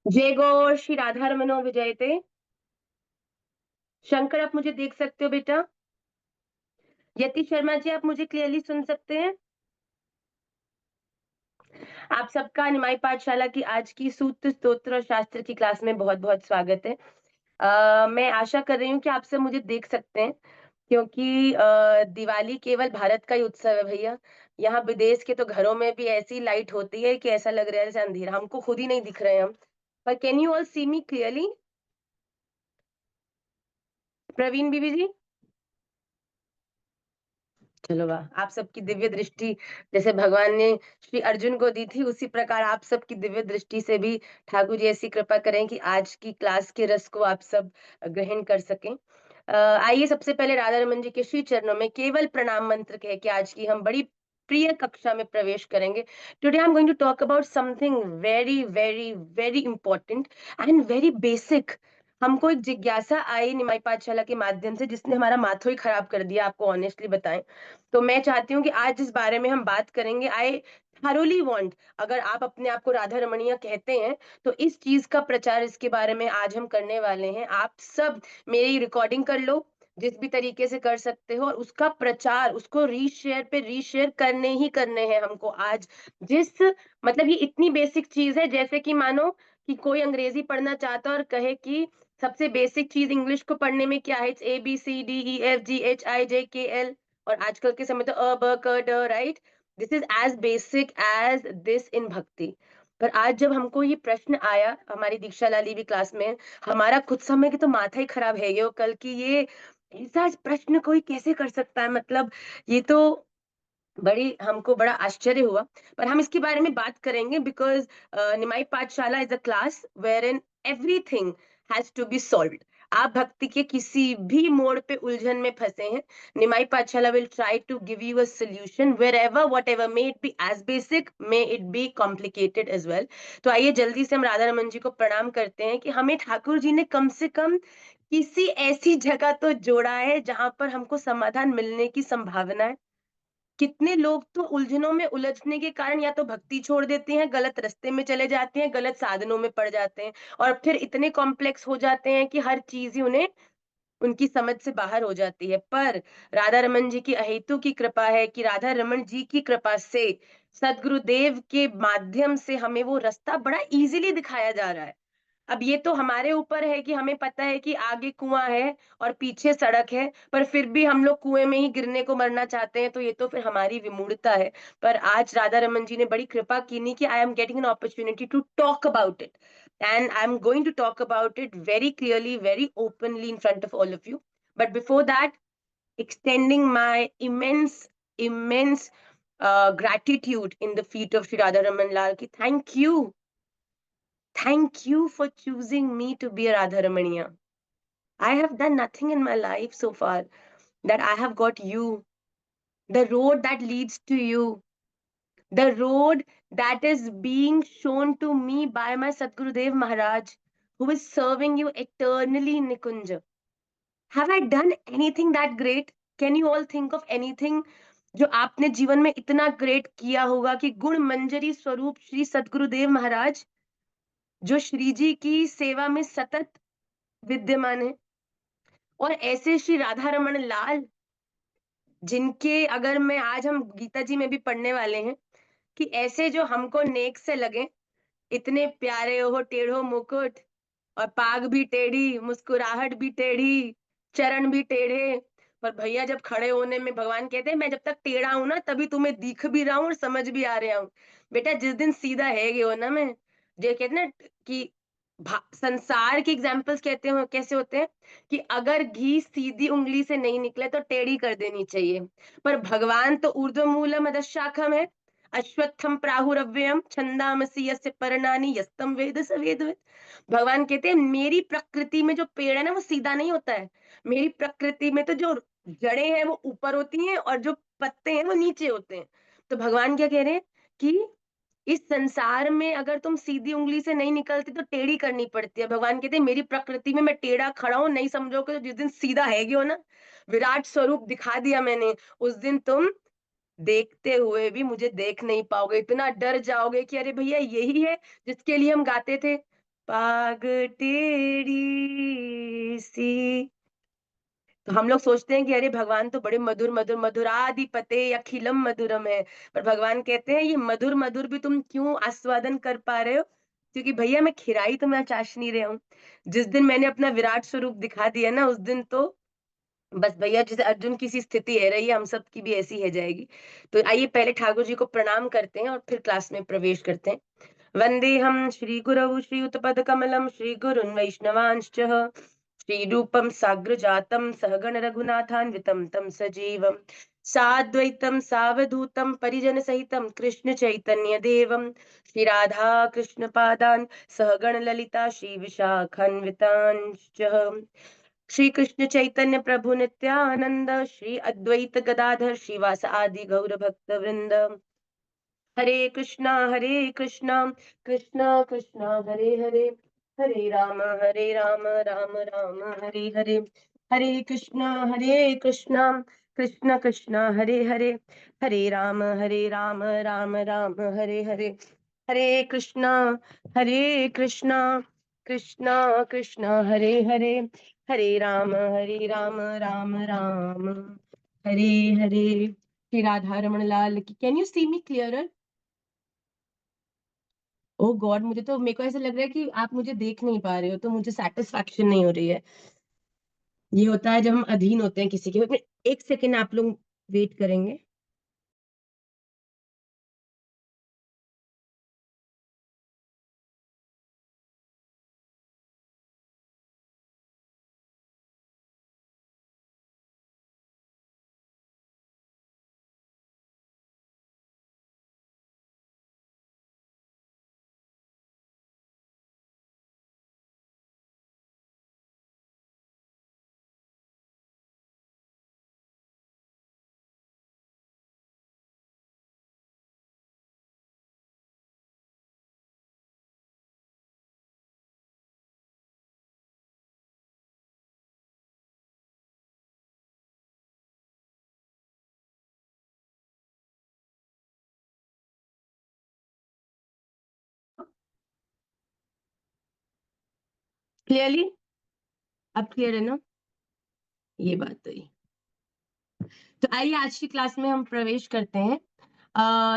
जय गौर श्री राधारमणो विजयते। शंकर, आप मुझे देख सकते हो बेटा? यति शर्मा जी, आप मुझे क्लियरली सुन सकते हैं? आप सबका निमाई पाठशाला की आज की सूत्र स्तोत्र और शास्त्र की क्लास में बहुत बहुत स्वागत है। मैं आशा कर रही हूँ कि आप सब मुझे देख सकते हैं, क्योंकि दिवाली केवल भारत का ही उत्सव है भैया। यहाँ विदेश के तो घरों में भी ऐसी लाइट होती है कि ऐसा लग रहा है जैसे अंधेरा, हमको खुद ही नहीं दिख रहे हैं हम। पर can you all see me clearly? Praveen बीबी जी, चलो वाह! आप सबकी दिव्य दृष्टि जैसे भगवान ने श्री अर्जुन को दी थी, उसी प्रकार आप सबकी दिव्य दृष्टि से भी ठाकुर जी ऐसी कृपा करें कि आज की क्लास के रस को आप सब ग्रहण कर सकें। आइए सबसे पहले राधा रमन जी के श्री चरणों में केवल प्रणाम मंत्र कह के आज की हम बड़ी प्रिय कक्षा में प्रवेश करेंगे। Today I am going to talk about something very very very important and very basic. हमको एक जिज्ञासा आई निमाई पाठशाला के माध्यम से, जिसने हमारा माथो ही खराब कर दिया, आपको ऑनेस्टली बताएं तो। मैं चाहती हूँ कि आज जिस बारे में हम बात करेंगे, आई thoroughly want, अगर आप अपने आप को राधा रमणीय कहते हैं तो इस चीज का प्रचार, इसके बारे में आज हम करने वाले हैं। आप सब मेरी रिकॉर्डिंग कर लो जिस भी तरीके से कर सकते हो, और उसका प्रचार, उसको रीशेयर पे रीशेयर करने ही करने हैं हमको आज। जिस मतलब ये इतनी बेसिक चीज है, जैसे कि मानो कि कोई अंग्रेजी पढ़ना चाहता है और कहे कि सबसे बेसिक चीज इंग्लिश को पढ़ने में क्या है, इट्स ABCDEFGHIJKL। और आजकल के समय तो अ ब क ड, right? This is as basic as this in bhakti. पर आज जब हमको ये प्रश्न आया हमारी दीक्षा लाली भी क्लास में, हमारा कुछ समय के तो माथा ही खराब है ये कल की, ये ऐसा प्रश्न कोई कैसे कर सकता है? मतलब ये तो बड़ी हमको बड़ा आश्चर्य हुआ। पर हम इसके बारे में बात करेंगे बिकॉज निमाई पाठशाला is a class wherein everything has to be solved. आप भक्ति के किसी भी मोड़ पे उलझन में फंसे हैं, Nimai Pathshala will try to give you a solution wherever whatever may it be as basic, may it be complicated as well. तो आइए जल्दी से हम राधा रमन जी को प्रणाम करते हैं कि हमें ठाकुर जी ने कम से कम किसी ऐसी जगह तो जोड़ा है जहां पर हमको समाधान मिलने की संभावना है। कितने लोग तो उलझनों में उलझने के कारण या तो भक्ति छोड़ देते हैं, गलत रास्ते में चले जाते हैं, गलत साधनों में पड़ जाते हैं, और फिर इतने कॉम्प्लेक्स हो जाते हैं कि हर चीज ही उन्हें उनकी समझ से बाहर हो जाती है। पर राधा रमन जी की अहेतु की कृपा है कि राधा रमन जी की कृपा से सदगुरुदेव के माध्यम से हमें वो रास्ता बड़ा इजीली दिखाया जा रहा है। अब ये तो हमारे ऊपर है कि हमें पता है कि आगे कुआं है और पीछे सड़क है, पर फिर भी हम लोग कुएं में ही गिरने को मरना चाहते हैं, तो ये तो फिर हमारी विमूढ़ता है। पर आज राधा रमन जी ने बड़ी कृपा की नहीं कि I am getting an opportunity to talk about it, and I am going to talk about it very clearly, very openly in front of all of you. But before that, extending my immense gratitude in the feet of Shri Radharaman Lal ki thank you for choosing me to be a Radharamaniya. I have done nothing in my life so far that I have got you, the road that leads to you, the road that is being shown to me by my Satgurudev Maharaj, who is serving you eternally in Nikunja. Have I done anything that great? Can you all think of anything जो आपने जीवन में इतना great किया होगा कि गुण मंजरी स्वरूप श्री सतगुरुदेव महाराज, जो श्री जी की सेवा में सतत विद्यमान है, और ऐसे श्री राधा रमन लाल, जिनके अगर मैं आज हम गीता जी में भी पढ़ने वाले हैं कि ऐसे जो हमको नेक से लगे, इतने प्यारे हो टेढ़ो मुकुट, और पाग भी टेढ़ी, मुस्कुराहट भी टेढ़ी, चरण भी टेढ़े। पर भैया जब खड़े होने में भगवान कहते हैं मैं जब तक टेढ़ा हूं ना तभी तुम्हें दिख भी रहा हूँ और समझ भी आ रहा हूँ। बेटा जिस दिन सीधा है गए हो ना, मैं जो कहते हैं ना कि संसार के एग्जाम्पल्स कहते हो कैसे होते हैं कि अगर घी सीधी उंगली से नहीं निकले तो टेढ़ी कर देनी चाहिए। पर भगवान तो ऊर्ध्वमूलम अधशाखम है, अश्वत्थम प्राहुरव्ययम छंदामसि यस्य पर्णानि यस्तम वेद स वेदवित्। भगवान कहते हैं मेरी प्रकृति में जो पेड़ है ना वो सीधा नहीं होता है, मेरी प्रकृति में तो जो जड़ें हैं वो ऊपर होती हैं और जो पत्ते हैं वो नीचे होते हैं। तो भगवान क्या कह रहे हैं कि इस संसार में अगर तुम सीधी उंगली से नहीं निकलती तो टेढ़ी करनी पड़ती है। भगवान कहते हैं मेरी प्रकृति में मैं टेढ़ा खड़ा हूं, नहीं समझोगे तो जिस दिन सीधा है हो ना, विराट स्वरूप दिखा दिया मैंने, उस दिन तुम देखते हुए भी मुझे देख नहीं पाओगे, इतना डर जाओगे कि अरे भैया यही है जिसके लिए हम गाते थे, पाग टेढ़ी सी। तो हम लोग सोचते हैं कि अरे भगवान तो बड़े मधुर मधुर, मधुराधिपते अखिलम मधुरम है। पर भगवान कहते हैं ये मधुर मधुर भी तुम क्यों आस्वादन कर पा रहे हो? क्योंकि भैया मैं खिराई तो मैं चाश नहीं रहा हूँ। जिस दिन मैंने अपना विराट स्वरूप दिखा दिया ना, उस दिन तो बस भैया, जैसे अर्जुन की सी स्थिति है रही है, हम सब की भी ऐसी है जाएगी। तो आइए पहले ठाकुर जी को प्रणाम करते हैं और फिर क्लास में प्रवेश करते हैं। वन्देऽहं श्रीगुरौ श्रीयुतपदकमलं श्रीगुरून् वैष्णवांश्च श्रीरूपं साग्रजातं सहगण रघुनाथान्वितं तं सजीवं साद्वैतं सावधूतं परिजनसहितं कृष्ण चैतन्य देवं श्रीराधा कृष्ण पादान् सहगण ललिता श्री विशाखान्वितांश्च श्री कृष्ण चैतन्य प्रभु नित्यानंद श्री अद्वैत गदाधर श्रीवास आदि गौर भक्त वृंद। हरे कृष्णा कृष्णा कृष्णा हरे हरे, हरे राम राम राम हरे हरे। हरे कृष्णा कृष्ण कृष्ण हरे हरे, हरे राम राम राम हरे हरे। हरे कृष्णा कृष्णा कृष्ण हरे हरे, हरे राम राम राम हरे हरे। श्री राधा रमण लाल की। Can you see me clearer? Oh God, मुझे तो, मेरे को ऐसा लग रहा है कि आप मुझे देख नहीं पा रहे हो, तो मुझे सेटिस्फैक्शन नहीं हो रही है। ये होता है जब हम अधीन होते हैं किसी के। एक सेकेंड आप लोग वेट करेंगे। क्लियरली? अब क्लियर है ना? ये बात तो ही। तो आइए आज की क्लास में हम प्रवेश करते हैं।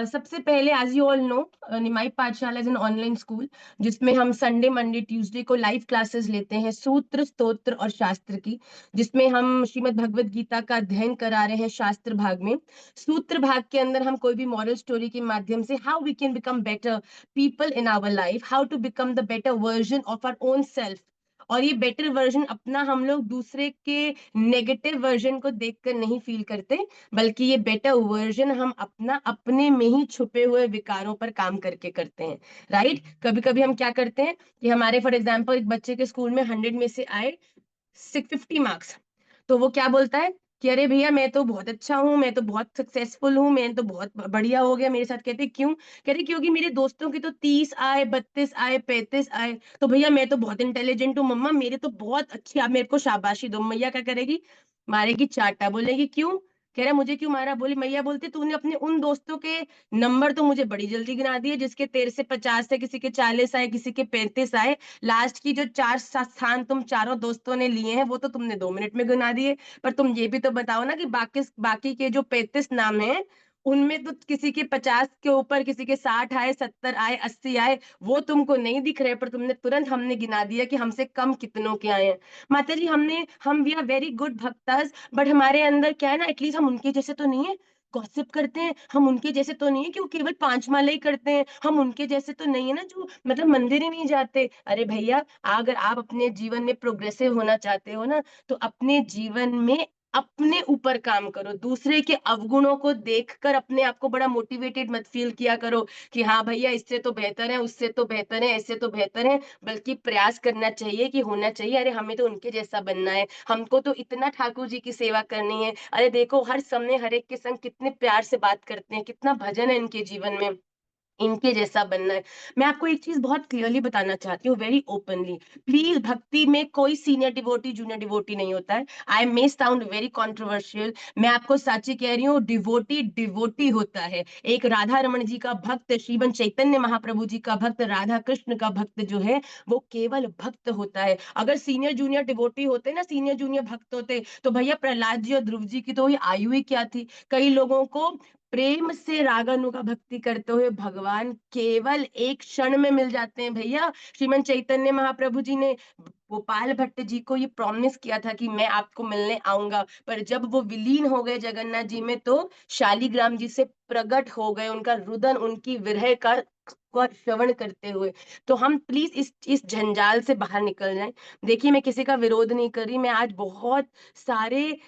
सबसे पहले, एज यू ऑल नो, निमाई पाठशाला इज एन ऑनलाइन स्कूल जिसमें हम संडे मंडे ट्यूसडे को लाइव क्लासेस लेते हैं सूत्र स्तोत्र और शास्त्र की, जिसमें हम श्रीमद् भगवत गीता का अध्ययन करा रहे हैं शास्त्र भाग में। सूत्र भाग के अंदर हम कोई भी मॉरल स्टोरी के माध्यम से how we can become better people in our life, how to become the better version of our own self. और ये बेटर वर्जन अपना हम लोग दूसरे के नेगेटिव वर्जन को देखकर नहीं फील करते, बल्कि ये बेटर वर्जन हम अपना अपने में ही छुपे हुए विकारों पर काम करके करते हैं। राइट? कभी कभी हम क्या करते हैं कि हमारे, फॉर एग्जाम्पल, एक बच्चे के स्कूल में 100 में से आए 650 मार्क्स, तो वो क्या बोलता है कि अरे भैया मैं तो बहुत अच्छा हूँ, मैं तो बहुत सक्सेसफुल हूँ, मैं तो बहुत बढ़िया हो गया मेरे साथ। कहते क्यों? कहते क्योंकि मेरे दोस्तों की तो 30 आए, 32 आए, 35 आए, तो भैया मैं तो बहुत इंटेलिजेंट हूँ मम्मा, मेरे तो बहुत अच्छी, आप मेरे को शाबाशी दो। मैया क्या करेगी? मारेगी चाटा। बोलेगी क्यों? कह रहा मुझे क्यों मारा? बोली मैया बोलती तूने अपने उन दोस्तों के नंबर तो मुझे बड़ी जल्दी गिना दिए जिसके 13 से 50 है, किसी के 40 आए, किसी के 35 आए। लास्ट की जो 4 स्थान तुम चारों दोस्तों ने लिए हैं वो तो तुमने 2 मिनट में गिना दिए। पर तुम ये भी तो बताओ ना कि बाकी बाकी के जो 35 नाम हैं उनमें तो किसी के 50 के ऊपर, किसी के 60 आए, 70 आए, 80 आए, वो तुमको नहीं दिख रहे, पर तुमने तुरंत हमने गिना दिया कि हमसे कम कितनों के आए हैं। माता जी, हम वी आर वेरी गुड भक्तस, बट हमारे अंदर क्या है ना, एटलीस्ट हम उनके जैसे तो नहीं है। गॉसिप करते हैं, हम उनके जैसे तो नहीं है कि वो केवल 5 माला ही करते हैं, हम उनके जैसे तो नहीं है ना जो मतलब मंदिर ही नहीं जाते। अरे भैया, अगर आप अपने जीवन में प्रोग्रेसिव होना चाहते हो ना, तो अपने जीवन में अपने ऊपर काम करो। दूसरे के अवगुणों को देखकर अपने आप को बड़ा मोटिवेटेड मत फील किया करो कि हाँ भैया इससे तो बेहतर है, उससे तो बेहतर है, ऐसे तो बेहतर है। बल्कि प्रयास करना चाहिए कि होना चाहिए अरे हमें तो उनके जैसा बनना है, हमको तो इतना ठाकुर जी की सेवा करनी है। अरे देखो हर समय हर एक के संग कितने प्यार से बात करते हैं, कितना भजन है इनके जीवन में। इनके जैसा बनना है। मैं आपको एक चीज बहुत क्लियरली बताना चाहती हूँ, वेरी ओपनली। प्लीज, भक्ति में कोई सीनियर डिवोटी जूनियर डिवोटी नहीं होता है। आई मे साउंड वेरी कॉन्ट्रोवर्शियल, मैं आपको सच्ची कह रही हूँ, डिवोटी डिवोटी होता है। एक राधा रमन जी का भक्त, श्रीमन चैतन्य महाप्रभु जी का भक्त, राधा कृष्ण का भक्त जो है वो केवल भक्त होता है। अगर सीनियर जूनियर डिवोटी होते ना, सीनियर जूनियर भक्त होते, तो भैया प्रहलाद जी और ध्रुव जी की तो ये आयु ही क्या थी। कई लोगों को प्रेम से रागानुगा भक्ति करते हुए भगवान केवल एक क्षण में मिल जाते हैं भैया। श्रीमन चैतन्य महाप्रभु जी ने गोपाल भट्ट जी को ये प्रॉमिस किया था कि मैं आपको मिलने आऊंगा, पर जब वो विलीन हो गए जगन्नाथ जी में, तो शालीग्राम जी से प्रकट हो गए उनका रुदन, उनकी विरह का श्रवण करते हुए। तो हम प्लीज इस झंझाल से बाहर निकल जाएं। देखिए, मैं किसी का विरोध नहीं कर रही, मैं आज बहुत सारे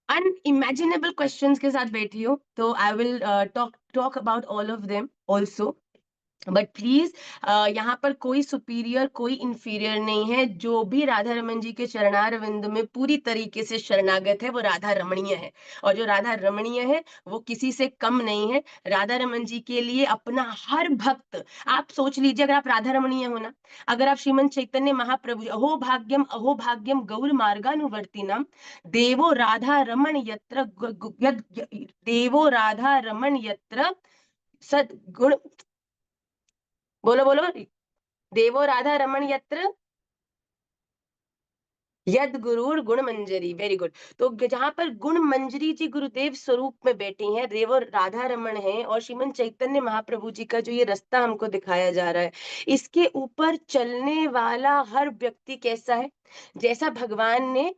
अनइमेजिनेबल क्वेश्चंस के साथ बैठी हूँ, तो आई will talk about all of them also. But please, यहाँ पर कोई सुपीरियर कोई इंफीरियर नहीं है। जो भी राधा रमन जी के चरणार विंद में पूरी तरीके से शरणागत है वो राधा रमणीय है, और जो राधा रमणीय है वो किसी से कम नहीं है। राधा रमन जी के लिए अपना हर भक्त, आप सोच लीजिए, अगर आप राधा रमणीय हो ना, अगर आप श्रीमन चैतन्य महाप्रभु, अहो भाग्यम गौर मार्गानुवर्ती नाम, देवो राधा रमण यत्र देवो राधा रमण यत्र सदगुण, बोलो बोलो, देवो राधा रमण यत्र यद गुरुर गुण मंजरी, वेरी गुड। तो जहां पर गुण मंजरी जी गुरुदेव स्वरूप में बैठी हैं, देवो राधा रमण है, और श्रीमन चैतन्य महाप्रभु जी का जो ये रास्ता हमको दिखाया जा रहा है, इसके ऊपर चलने वाला हर व्यक्ति कैसा है, जैसा भगवान ने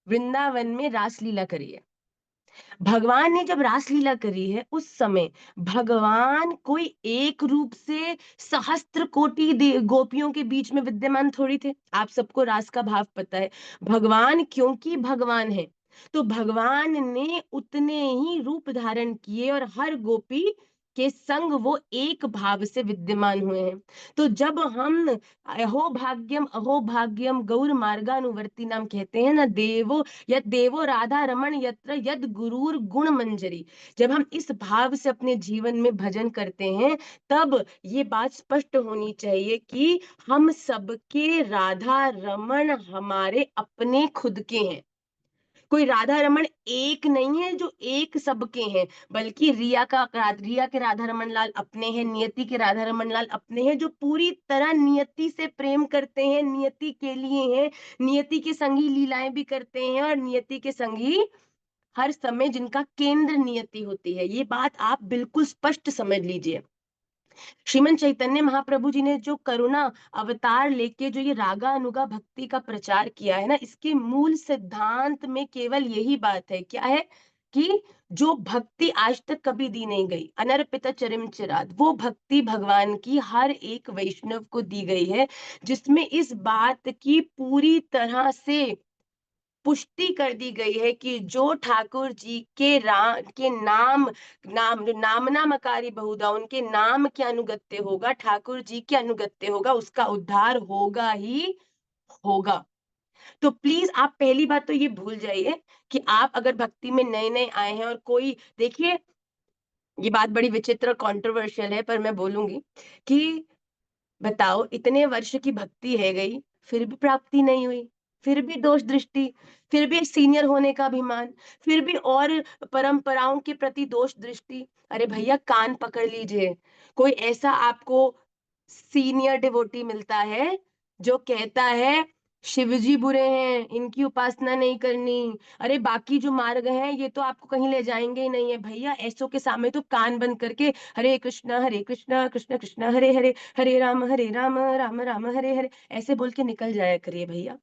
वृंदावन में रासलीला करी है। भगवान ने जब रासलीला करी है उस समय भगवान कोई एक रूप से सहस्त्र कोटि गोपियों के बीच में विद्यमान थोड़ी थे। आप सबको रास का भाव पता है। भगवान क्योंकि भगवान है, तो भगवान ने उतने ही रूप धारण किए और हर गोपी के संग वो एक भाव से विद्यमान हुए हैं। तो जब हम अहो भाग्यम गौर मार्गानुवर्ती नाम कहते हैं ना, यद देवो राधा रमण यत्र यद गुरुर गुण मंजरी, जब हम इस भाव से अपने जीवन में भजन करते हैं, तब ये बात स्पष्ट होनी चाहिए कि हम सबके राधा रमण हमारे अपने खुद के हैं। कोई राधा रमन एक नहीं है जो एक सबके हैं, बल्कि रिया के राधा रमन लाल अपने हैं, नियति के राधा रमन लाल अपने हैं, जो पूरी तरह नियति से प्रेम करते हैं, नियति के लिए हैं, नियति के संगी लीलाएं भी करते हैं, और नियति के संगी हर समय जिनका केंद्र नियति होती है। ये बात आप बिल्कुल स्पष्ट समझ लीजिए। श्रीमन चैतन्य महाप्रभु जी ने जो करुणा अवतार लेके जो ये रागा अनुगा भक्ति का प्रचार किया है ना, इसके मूल सिद्धांत में केवल यही बात है, क्या है कि जो भक्ति आज तक कभी दी नहीं गई, अनर्पित चरिम चिराद, वो भक्ति भगवान की हर एक वैष्णव को दी गई है, जिसमें इस बात की पूरी तरह से पुष्टि कर दी गई है कि जो ठाकुर जी के नामना मकारी बहुधा, उनके नाम के अनुगत्य होगा, ठाकुर जी के अनुगत्य होगा, उसका उद्धार होगा ही होगा। तो प्लीज आप पहली बात तो ये भूल जाइए कि आप अगर भक्ति में नए नए आए हैं, और कोई, देखिए, ये बात बड़ी विचित्र कंट्रोवर्शियल है, पर मैं बोलूंगी कि बताओ, इतने वर्ष की भक्ति है गई, फिर भी प्राप्ति नहीं हुई, फिर भी दोष दृष्टि, फिर भी सीनियर होने का अभिमान, फिर भी और परंपराओं के प्रति दोष दृष्टि। अरे भैया, कान पकड़ लीजिए। कोई ऐसा आपको सीनियर डिवोटी मिलता है जो कहता है शिवजी बुरे हैं, इनकी उपासना नहीं करनी, अरे बाकी जो मार्ग हैं ये तो आपको कहीं ले जाएंगे ही नहीं है, भैया ऐसो के सामने तो कान बंद करके हरे कृष्णा कृष्ण कृष्ण हरे हरे, हरे राम राम राम हरे हरे, ऐसे बोल के निकल जाया करिए भैया।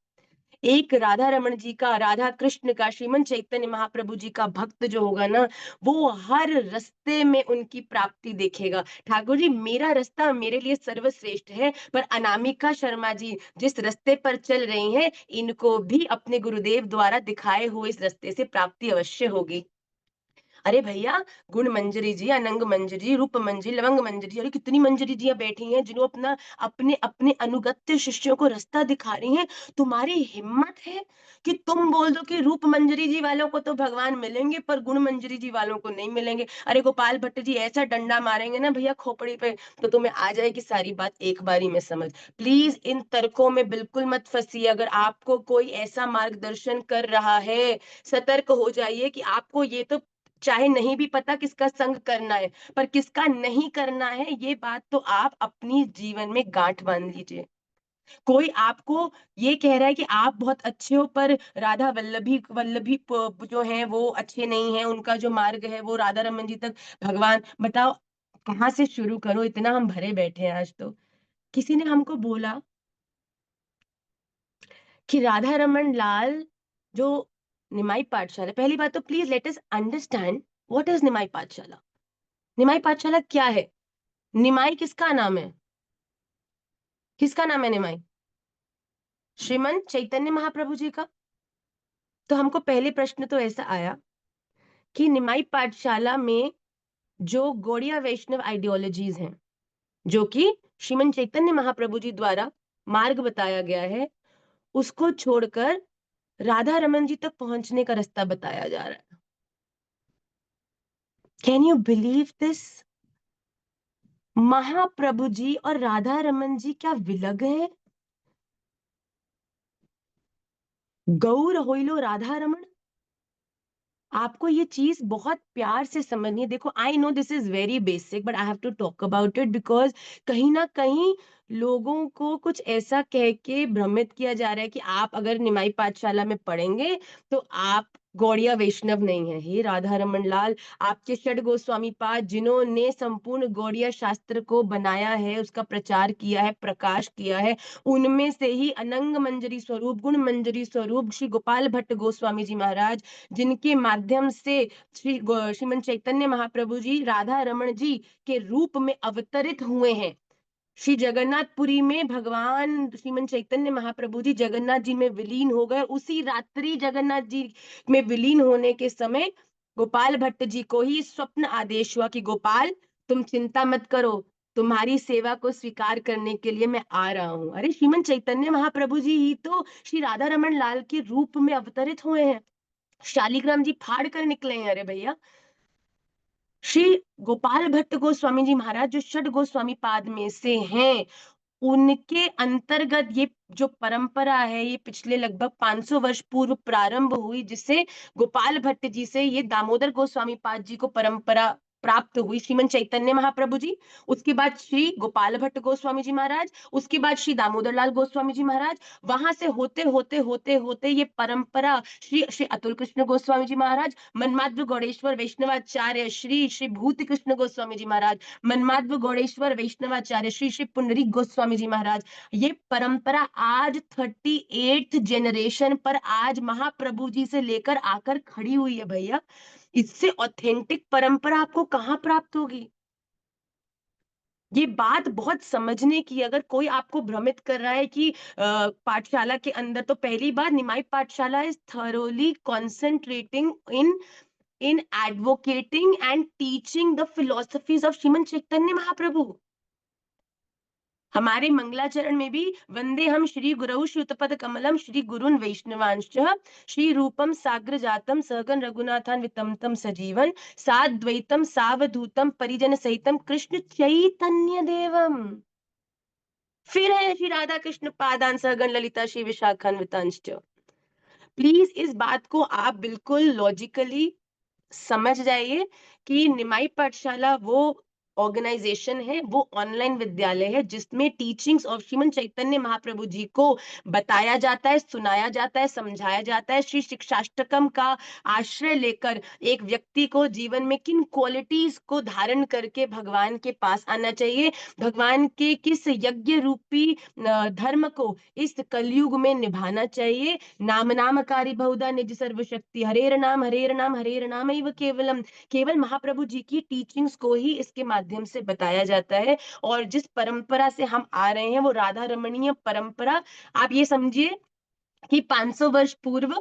एक राधा रमन जी का, राधा कृष्ण का, श्रीमन चैतन्य महाप्रभु जी का भक्त जो होगा ना, वो हर रास्ते में उनकी प्राप्ति देखेगा। ठाकुर जी, मेरा रास्ता मेरे लिए सर्वश्रेष्ठ है, पर अनामिका शर्मा जी जिस रास्ते पर चल रही हैं, इनको भी अपने गुरुदेव द्वारा दिखाए हुए इस रास्ते से प्राप्ति अवश्य होगी। अरे भैया, गुण मंजरी जी, अनंग मंजरी, रूप मंजरी, लवंग मंजरी, अरे कितनी मंजरी जी बैठी हैं जिन्हों अपना अपने अपने अनुगत्य शिष्यों को रास्ता दिखा रही हैं। तुम्हारी हिम्मत है कि तुम बोल दो कि रूप मंजरी जी वालों को तो भगवान मिलेंगे पर गुण मंजरी जी वालों को नहीं मिलेंगे। अरे गोपाल भट्ट जी ऐसा डंडा मारेंगे ना भैया खोपड़ी पे, तो तुम्हें आ जाएगी सारी बात एक बारी में समझ। प्लीज इन तर्कों में बिल्कुल मत फंसिए। अगर आपको कोई ऐसा मार्गदर्शन कर रहा है, सतर्क हो जाइए कि आपको ये तो चाहे नहीं भी पता किसका संग करना है, पर किसका नहीं करना है ये बात तो आप अपनी जीवन में गांठ बांध लीजिए। कोई आपको ये कह रहा है कि आप बहुत अच्छे हो पर राधा वल्लभी वल्लभी जो है वो अच्छे नहीं है, उनका जो मार्ग है वो राधा रमन जी तक, भगवान बताओ कहाँ से शुरू करो, इतना हम भरे बैठे हैं आज तो। किसी ने हमको बोला कि राधा रमन लाल जो निमाई पाठशाला, पहली बात तो please let us understand what is Nimai Pathshala. Nimai पाठशाला क्या है? निमाई किसका नाम है? किसका नाम है निमाई? श्रीमन चैतन्य महाप्रभु जी का। तो हमको पहले प्रश्न तो ऐसा आया कि निमाई पाठशाला में जो गौड़िया वैष्णव आइडियोलॉजीज हैं, जो कि श्रीमन चैतन्य महाप्रभु जी द्वारा मार्ग बताया गया है, उसको छोड़कर राधा रमन जी तक पहुंचने का रास्ता बताया जा रहा है। Can you believe this? Mahaprabhu ji और राधा रमन जी क्या विलग है? गौर होइलो राधा रमन। आपको ये चीज बहुत प्यार से समझनी है। देखो I know this is very basic but I have to talk about it because कहीं ना कहीं लोगों को कुछ ऐसा कह के भ्रमित किया जा रहा है कि आप अगर निमाई पाठशाला में पढ़ेंगे तो आप गौड़िया वैष्णव नहीं है। हे राधा रमन लाल, आपके षड गोस्वामी पाद जिन्होंने संपूर्ण गौड़िया शास्त्र को बनाया है, उसका प्रचार किया है, प्रकाश किया है, उनमें से ही अनंग मंजरी स्वरूप, गुण मंजरी स्वरूप श्री गोपाल भट्ट गोस्वामी जी महाराज, जिनके माध्यम से श्रीमन चैतन्य महाप्रभु जी राधा रमन जी के रूप में अवतरित हुए हैं। श्री जगन्नाथपुरी में भगवान श्रीमन चैतन्य महाप्रभु जी जगन्नाथ जी में विलीन हो गए। उसी रात्रि जगन्नाथ जी में विलीन होने के समय गोपाल भट्ट जी को ही स्वप्न आदेश हुआ कि गोपाल तुम चिंता मत करो, तुम्हारी सेवा को स्वीकार करने के लिए मैं आ रहा हूं। अरे श्रीमन चैतन्य महाप्रभु जी ही तो श्री राधा रमन लाल के रूप में अवतरित हुए हैं। शालिग्राम जी फाड़ कर निकले हैं। अरे भैया, श्री गोपाल भट्ट गोस्वामी जी महाराज जो षड गोस्वामी पाद में से हैं, उनके अंतर्गत ये जो परंपरा है ये पिछले लगभग 500 वर्ष पूर्व प्रारंभ हुई, जिससे गोपाल भट्ट जी से ये दामोदर गोस्वामी पाद जी को परंपरा प्राप्त हुई, श्रीमन चैतन्य महाप्रभु जी, उसके बाद श्री गोपाल भट्ट गोस्वामी जी महाराज, उसके बाद श्री दामोदर लाल गोस्वामी जी महाराज, वहां से होते होते होते होते ये परंपरा श्री श्री अतुल कृष्ण गोस्वामी जी महाराज, मनमाद्व गौड़ेश्वर वैष्णवाचार्य श्री श्री भूति कृष्ण गोस्वामी जी महाराज, मनमाद्व गौड़ेश्वर वैष्णवाचार्य श्री श्री पुंडरीक गोस्वामी जी महाराज, ये परंपरा आज 38th जनरेशन पर आज महाप्रभु जी से लेकर आकर खड़ी हुई है भैया। इससे ऑथेंटिक परंपरा आपको कहां प्राप्त होगी? ये बात बहुत समझने की। अगर कोई आपको भ्रमित कर रहा है कि पाठशाला के अंदर, तो पहली बार निमाई पाठशाला is thoroughly concentrating in advocating and teaching the philosophies of Shriman Chaitanya Mahaprabhu. हमारे मंगलाचरण में भी वंदे हम श्री गुरु श्रुतपद कमलम श्री गुरुन वैष्णवांश्च श्री रूपम साग्र जातम सहगन रघुनाथान वितम तम सजीवन साद्वैतम सावधूतम परिजन सहितम कृष्ण चैतन्य देवम। फिर है श्री राधा कृष्ण पादान सहगन ललिता श्री विशाखान्वितांश्च। प्लीज इस बात को आप बिल्कुल लॉजिकली समझ जाइए कि निमाई पाठशाला वो ऑर्गेनाइजेशन है, वो ऑनलाइन विद्यालय है जिसमें टीचिंग्स ऑफ श्रीमन चैतन्य महाप्रभु जी को बताया जाता है, सुनाया जाता है, समझाया जाता है। श्री शिक्षाष्टकम का आश्रय लेकर एक व्यक्ति को जीवन में किन क्वालिटीज को धारण करके भगवान के पास आना चाहिए, भगवान के किस यज्ञ रूपी धर्म को इस कलयुग में निभाना चाहिए। नाम नामकारी बहुधा निज सर्वशक्ति, हरेर नाम हरेर नाम हरेर नाम एव केवलम, केवल महाप्रभु जी की टीचिंग्स को ही इसके माध्यम से बताया जाता है। और जिस परंपरा से हम आ रहे हैं वो राधा रमणीय परंपरा। आप ये समझिए कि 500 वर्ष पूर्व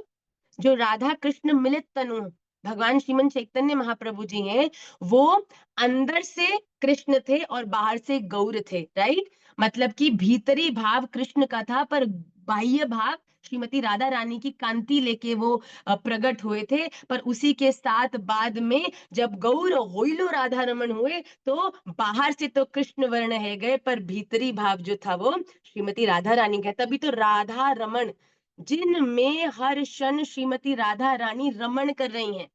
जो राधा कृष्ण मिलित तनु भगवान श्रीमन चैतन्य महाप्रभु जी हैं, वो अंदर से कृष्ण थे और बाहर से गौर थे, राइट। मतलब कि भीतरी भाव कृष्ण का था, पर बाह्य भाव श्रीमती राधा रानी की कांति लेके वो प्रकट हुए थे। पर उसी के साथ बाद में जब गौर होइलो राधा रमन हुए, तो बाहर से तो कृष्ण वर्ण है गए, पर भीतरी भाव जो था वो श्रीमती राधा रानी का। तभी तो राधा रमन, जिनमें हर क्षण श्रीमती राधा रानी रमण कर रही हैं।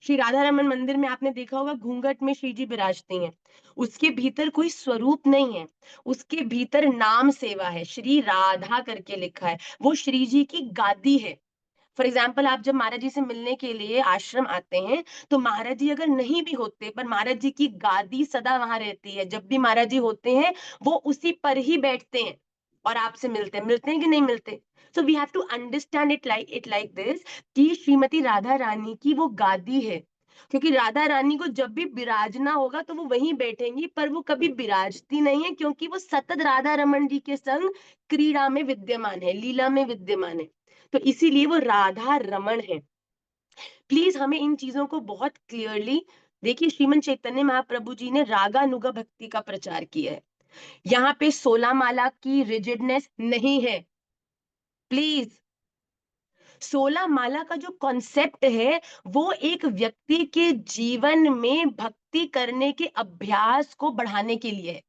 श्री राधा रमन मंदिर में आपने देखा होगा घूंघट में श्री जी विराजती हैं, उसके भीतर कोई स्वरूप नहीं है, उसके भीतर नाम सेवा है, श्री राधा करके लिखा है, वो श्री जी की गादी है। फॉर एग्जाम्पल, आप जब महाराज जी से मिलने के लिए आश्रम आते हैं, तो महाराज जी अगर नहीं भी होते, पर महाराज जी की गादी सदा वहां रहती है। जब भी महाराज जी होते हैं, वो उसी पर ही बैठते हैं और आपसे मिलते हैं कि नहीं मिलते। So we have to understand it like this, कि श्रीमती राधा रानी की वो गादी है। क्योंकि राधा रानी को जब भी विराजना होगा तो वो वहीं बैठेंगी, पर वो कभी विराजती नहीं है, क्योंकि वो सतत राधा रमन जी के संग क्रीड़ा में विद्यमान है, लीला में विद्यमान है। तो इसीलिए वो राधा रमण है। प्लीज हमें इन चीजों को बहुत क्लियरली देखिए। श्रीमन चैतन्य महाप्रभु जी ने रागानुगा भक्ति का प्रचार किया है। यहाँ पे 16 माला की रिजिडनेस नहीं है, प्लीज। 16 माला का जो कॉन्सेप्ट है, वो एक व्यक्ति के जीवन में भक्ति करने के अभ्यास को बढ़ाने के लिए है।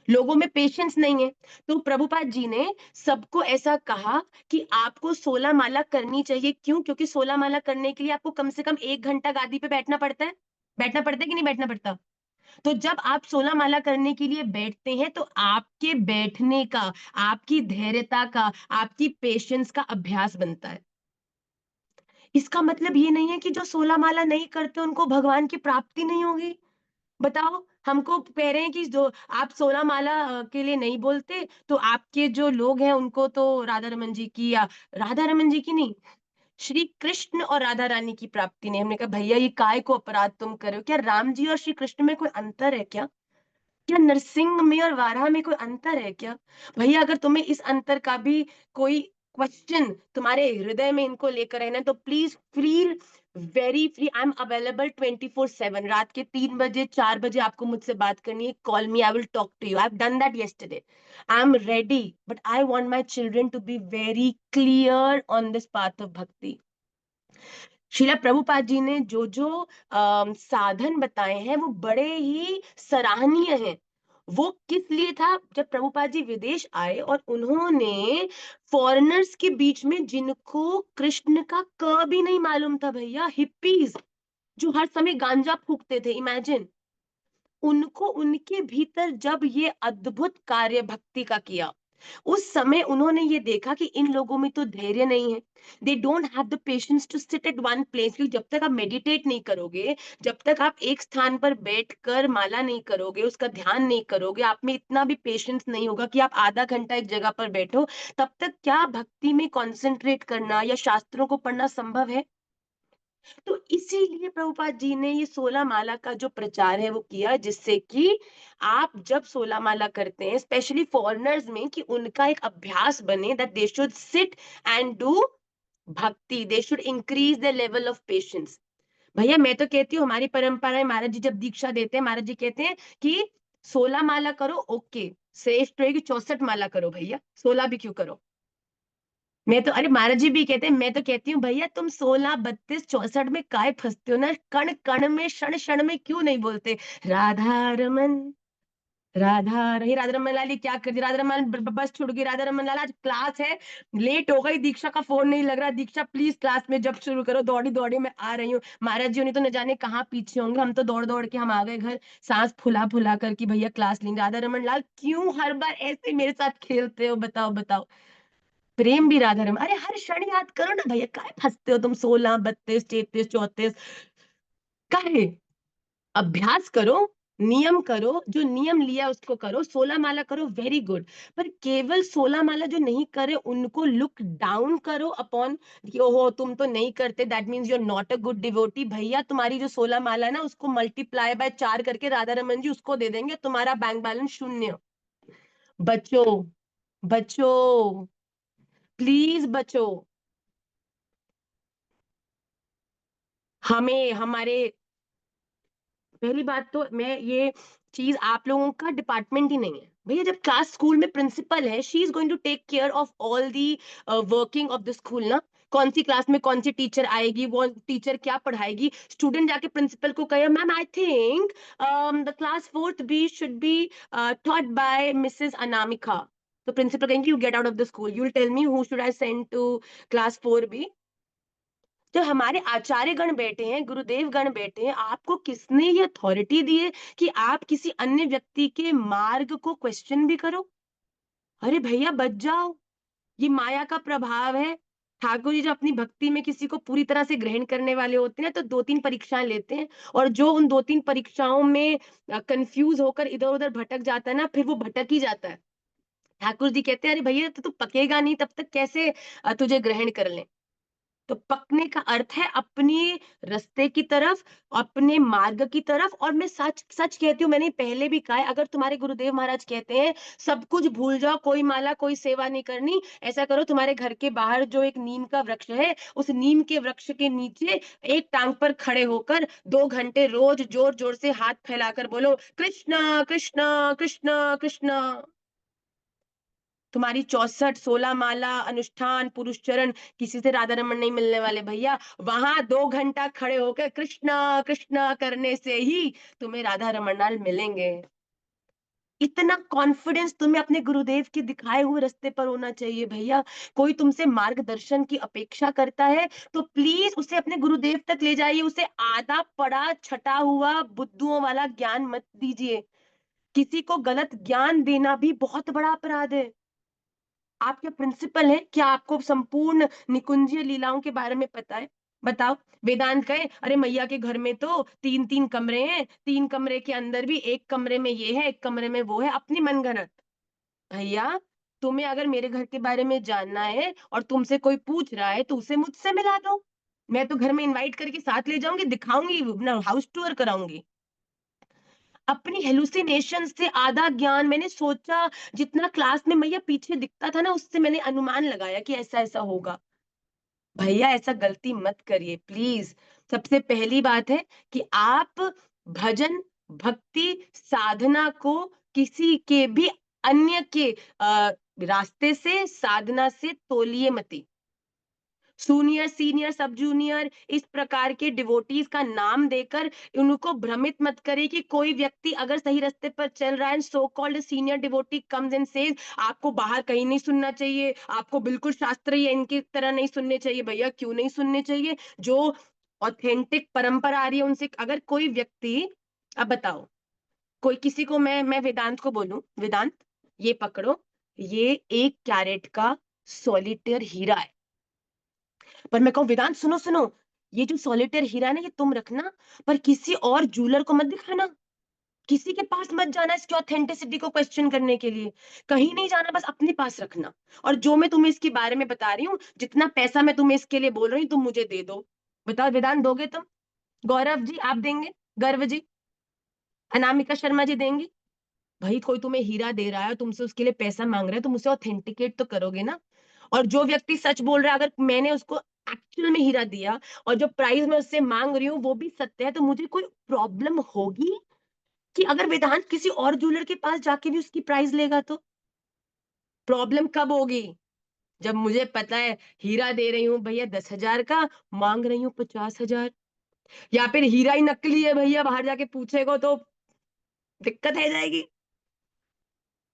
लोगों में पेशेंस नहीं है, तो प्रभुपाद जी ने सबको ऐसा कहा कि आपको 16 माला करनी चाहिए। क्यों? क्योंकि 16 माला करने के लिए आपको कम से कम 1 घंटा गादी पे बैठना पड़ता है। बैठना पड़ता है कि नहीं बैठना पड़ता? तो जब आप 16 माला करने के लिए बैठते हैं, तो आपके बैठने का, आपकी धैर्यता का, आपकी पेशेंस का अभ्यास बनता है। इसका मतलब ये नहीं है कि जो 16 माला नहीं करते उनको भगवान की प्राप्ति नहीं होगी। बताओ, हमको कह रहे हैं कि जो आप 16 माला के लिए नहीं बोलते, तो आपके जो लोग हैं उनको तो राधा रमन जी की, या राधा रमन जी की नहीं, श्री कृष्ण और राधा रानी की प्राप्ति नहीं। हमने कहा भैया ये काय को अपराध तुम कर रहे हो? क्या राम जी और श्री कृष्ण में कोई अंतर है क्या? क्या नरसिंह में और वाराह में कोई अंतर है क्या? भैया अगर तुम्हें इस अंतर का भी कोई क्वेश्चन तुम्हारे हृदय में इनको लेकर है ना, तो please feel very free. I am available 24/7। रात के 3 बजे 4 बजे आपको मुझसे बात करनी है, call me, I will talk to you. I have done that yesterday. I am ready, but I want my children to be very clear on this path of bhakti. Srila Prabhupada ji ने जो जो साधन बताए हैं, वो बड़े ही सराहनीय हैं। वो किस लिए था? जब प्रभुपाद जी विदेश आए और उन्होंने फॉरेनर्स के बीच में, जिनको कृष्ण का क भी नहीं मालूम था भैया, हिप्पीज जो हर समय गांजा फूकते थे, इमेजिन, उनको उनके भीतर जब ये अद्भुत कार्य भक्ति का किया, उस समय उन्होंने ये देखा कि इन लोगों में तो धैर्य नहीं है। They don't have the patience to sit at one place. क्योंकि जब तक आप मेडिटेट नहीं करोगे, जब तक आप एक स्थान पर बैठकर माला नहीं करोगे, उसका ध्यान नहीं करोगे, आप में इतना भी पेशेंस नहीं होगा कि आप आधा घंटा एक जगह पर बैठो, तब तक क्या भक्ति में कंसंट्रेट करना या शास्त्रों को पढ़ना संभव है? तो इसीलिए प्रभुपाद जी ने ये 16 माला का जो प्रचार है वो किया, जिससे कि आप जब 16 माला करते हैं, स्पेशली फॉरेनर्स में, कि उनका एक अभ्यास बने, that they should sit and do bhakti, they should increase the level of patience. भैया मैं तो कहती हूँ, हमारी परंपरा है, महाराज जी जब दीक्षा देते हैं, महाराज जी कहते हैं कि 16 माला करो, ओके, श्रेष्ठ रहेगी 64 माला करो भैया, 16 भी क्यों करो? मैं तो, अरे महाराज जी भी कहते हैं, मैं तो कहती हूँ भैया तुम 16 32 64 में काय फंसते हो ना, कण कण में क्षण क्षण में क्यों नहीं बोलते राधा रमन, राधा रही, राधा रमन लाल, ये क्या कर दी राधा रमन, बस छुड़ गई राधा रमन लाल, आज क्लास है, लेट हो गई, दीक्षा का फोन नहीं लग रहा, दीक्षा प्लीज क्लास में जब शुरू करो, दौड़ी दौड़ी मैं आ रही हूँ। महाराज जी नहीं तो न जाने कहाँ पीछे होंगे, हम तो दौड़ दौड़ के हम आ गए घर, सांस फुला फुला कर कि भैया क्लास लेंगे। राधा रमन लाल क्यों हर बार ऐसे मेरे साथ खेलते हो? बताओ बताओ। प्रेम भी राधा रमन, अरे हर क्षण याद करो ना भैया, काय फंसते हो तुम 16 32 33 34? काहे? अभ्यास करो, नियम करो, जो नियम लिया उसको करो, 16 माला करो, वेरी गुड। पर केवल 16 माला जो नहीं करे उनको लुक डाउन करो अपॉन, कि ओहो तुम तो नहीं करते, that means you are not a good devotee. भैया तुम्हारी जो 16 माला है ना, उसको मल्टीप्लाई बाय 4 करके राधा रमन जी उसको दे देंगे, तुम्हारा बैंक बैलेंस शून्य। बचो, बचो, प्लीज बचो। हमें हमारे, पहली बात तो मैं ये चीज आप लोगों का डिपार्टमेंट ही नहीं है भैया। जब क्लास स्कूल में प्रिंसिपल है, she is going to take care of all the working of the school ना। कौन सी क्लास में कौन सी टीचर आएगी, वो टीचर क्या पढ़ाएगी, स्टूडेंट जाके प्रिंसिपल को कहे ma'am I think the class fourth B should be taught by Mrs Anamika, तो प्रिंसिपल कहेंगे you get out of the school, you will tell me who should I send to class four B. जब हमारे आचार्य गण बैठे हैं, गुरुदेव गण बैठे हैं, आपको किसने ये अथॉरिटी दी है कि आप किसी अन्य व्यक्ति के मार्ग को क्वेश्चन भी करो? अरे भैया बच जाओ, ये माया का प्रभाव है। ठाकुर जी जो अपनी भक्ति में किसी को पूरी तरह से ग्रहण करने वाले होते हैं तो दो तीन परीक्षाएं लेते हैं, और जो उन दो तीन परीक्षाओं में कंफ्यूज होकर इधर उधर भटक जाता है ना, फिर वो भटक ही जाता है। ठाकुर जी कहते हैं अरे भैया तो तू पकेगा नहीं तब तक कैसे तुझे ग्रहण कर ले। तो पकने का अर्थ है अपनी रास्ते की तरफ, अपने मार्ग की तरफ। और मैं सच सच कहती हूँ, मैंने पहले भी कहा है, अगर तुम्हारे गुरुदेव महाराज कहते हैं सब कुछ भूल जाओ, कोई माला कोई सेवा नहीं करनी, ऐसा करो तुम्हारे घर के बाहर जो एक नीम का वृक्ष है, उस नीम के वृक्ष के नीचे एक टांग पर खड़े होकर 2 घंटे रोज जोर जोर से हाथ फैलाकर बोलो कृष्णा कृष्णा कृष्णा कृष्णा। तुम्हारी 64 16 माला अनुष्ठान पुरुष चरण किसी से राधा रमन नहीं मिलने वाले भैया। वहां 2 घंटा खड़े होकर कृष्णा कृष्णा करने से ही तुम्हें राधा रमन मिलेंगे। इतना कॉन्फिडेंस तुम्हें अपने गुरुदेव के दिखाए हुए रास्ते पर होना चाहिए भैया। कोई तुमसे मार्गदर्शन की अपेक्षा करता है तो प्लीज उसे अपने गुरुदेव तक ले जाइए, उसे आधा पढ़ा छटा हुआ बुद्धुओं वाला ज्ञान मत दीजिए। किसी को गलत ज्ञान देना भी बहुत बड़ा अपराध है। आप क्या प्रिंसिपल हैं? क्या आपको संपूर्ण निकुंजीय लीलाओं के बारे में पता है? बताओ। वेदांत कहे अरे मैया के घर में तो 3 3 कमरे हैं, 3 कमरे के अंदर भी एक कमरे में ये है, एक कमरे में वो है, अपनी मनगढ़ंत। भैया तुम्हें अगर मेरे घर के बारे में जानना है और तुमसे कोई पूछ रहा है तो उसे मुझसे मिला दो। मैं तो घर में इनवाइट करके साथ ले जाऊंगी, दिखाऊंगी, अपना हाउस टूर कराऊंगी। अपनी हेलुसिनेशन से आधा ज्ञान मैंने सोचा, जितना क्लास में भैया पीछे दिखता था ना उससे मैंने अनुमान लगाया कि ऐसा ऐसा होगा। भैया ऐसा गलती मत करिए प्लीज। सबसे पहली बात है कि आप भजन भक्ति साधना को किसी के भी अन्य के रास्ते से साधना से तोलिए मती। जूनियर सीनियर सब जूनियर इस प्रकार के डिवोटीज का नाम देकर उनको भ्रमित मत करे कि कोई व्यक्ति अगर सही रास्ते पर चल रहा है, so called senior devotee comes and says आपको बाहर कहीं नहीं सुनना चाहिए, आपको बिल्कुल शास्त्र या इनकी तरह नहीं सुनने चाहिए। भैया क्यों नहीं सुनने चाहिए? जो ऑथेंटिक परंपरा आ रही है उनसे अगर कोई व्यक्ति, अब बताओ, कोई किसी को मैं वेदांत को बोलूं वेदांत ये पकड़ो, ये 1 कैरेट का सॉलिटेयर हीरा है, पर मैं कहूँ वेदांत सुनो सुनो, ये जो सॉलिटेयर हीरा है ना ये तुम रखना, पर किसी और जूलर को मत दिखाना, किसी के पास मत जाना इसकी ऑथेंटिसिटी को क्वेश्चन करने के लिए, कहीं नहीं जाना, बस अपने पास रखना। और जो मैं तुम्हें इसके बारे में बता रही हूँ, जितना पैसा मैं तुम्हें इसके लिए बोल रही हूँ तुम मुझे दे दो। बताओ वेदांत दोगे तुम? गौरव जी आप देंगे? गर्व जी, अनामिका शर्मा जी देंगी? भाई कोई तुम्हें हीरा दे रहा है, तुमसे उसके लिए पैसा मांग रहा है, तुम उसे ऑथेंटिकेट तो करोगे ना। और जो व्यक्ति सच बोल रहा है, अगर मैंने उसको एक्चुअल में हीरा दिया और जो प्राइस मैं उससे मांग रही हूँ वो भी सत्य है, तो मुझे कोई प्रॉब्लम होगी कि अगर वेदांत किसी और ज्वेलर के पास जाके भी उसकी प्राइस लेगा तो? प्रॉब्लम कब होगी? जब मुझे पता है हीरा दे रही हूँ भैया 10,000 का, मांग रही हूँ 50,000, या फिर हीरा ही नकली है भैया, बाहर जाके पूछेगा तो दिक्कत है जाएगी।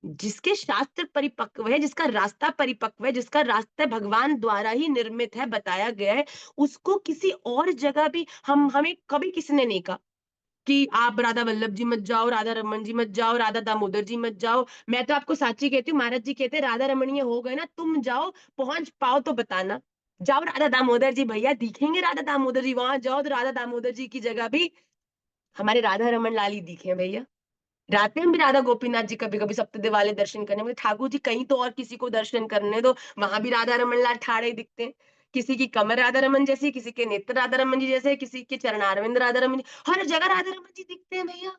जिसके शास्त्र परिपक्व है, जिसका रास्ता परिपक्व है, जिसका रास्ता भगवान द्वारा ही निर्मित है, बताया गया है, उसको किसी और जगह भी हमें कभी किसी ने नहीं कहा कि आप राधा वल्लभ जी मत जाओ, राधा रमन जी मत जाओ, राधा दामोदर जी मत जाओ। मैं तो आपको साची कहती हूँ, महाराज जी कहते हैं राधा रमणीय हो गए ना, तुम जाओ, पहुंच पाओ तो बताना। जाओ राधा दामोदर जी भैया दिखेंगे, राधा दामोदर जी वहां जाओ तो राधा दामोदर जी की जगह भी हमारे राधा रमन लाल ही दिखे भैया। रात में भी राधा गोपीनाथ जी कभी कभी सप्तदेव वाले दर्शन करने में, ठाकुर जी कहीं तो और किसी को दर्शन करने दो, वहां भी राधा रमन लाल ठाड़े दिखते हैं। किसी की कमर राधा रमन जैसी, किसी के नेत्र राधा रमन जी जैसे, किसी के चरणारविंद राधा रमन जी, हर जगह राधा रमन जी दिखते हैं भैया।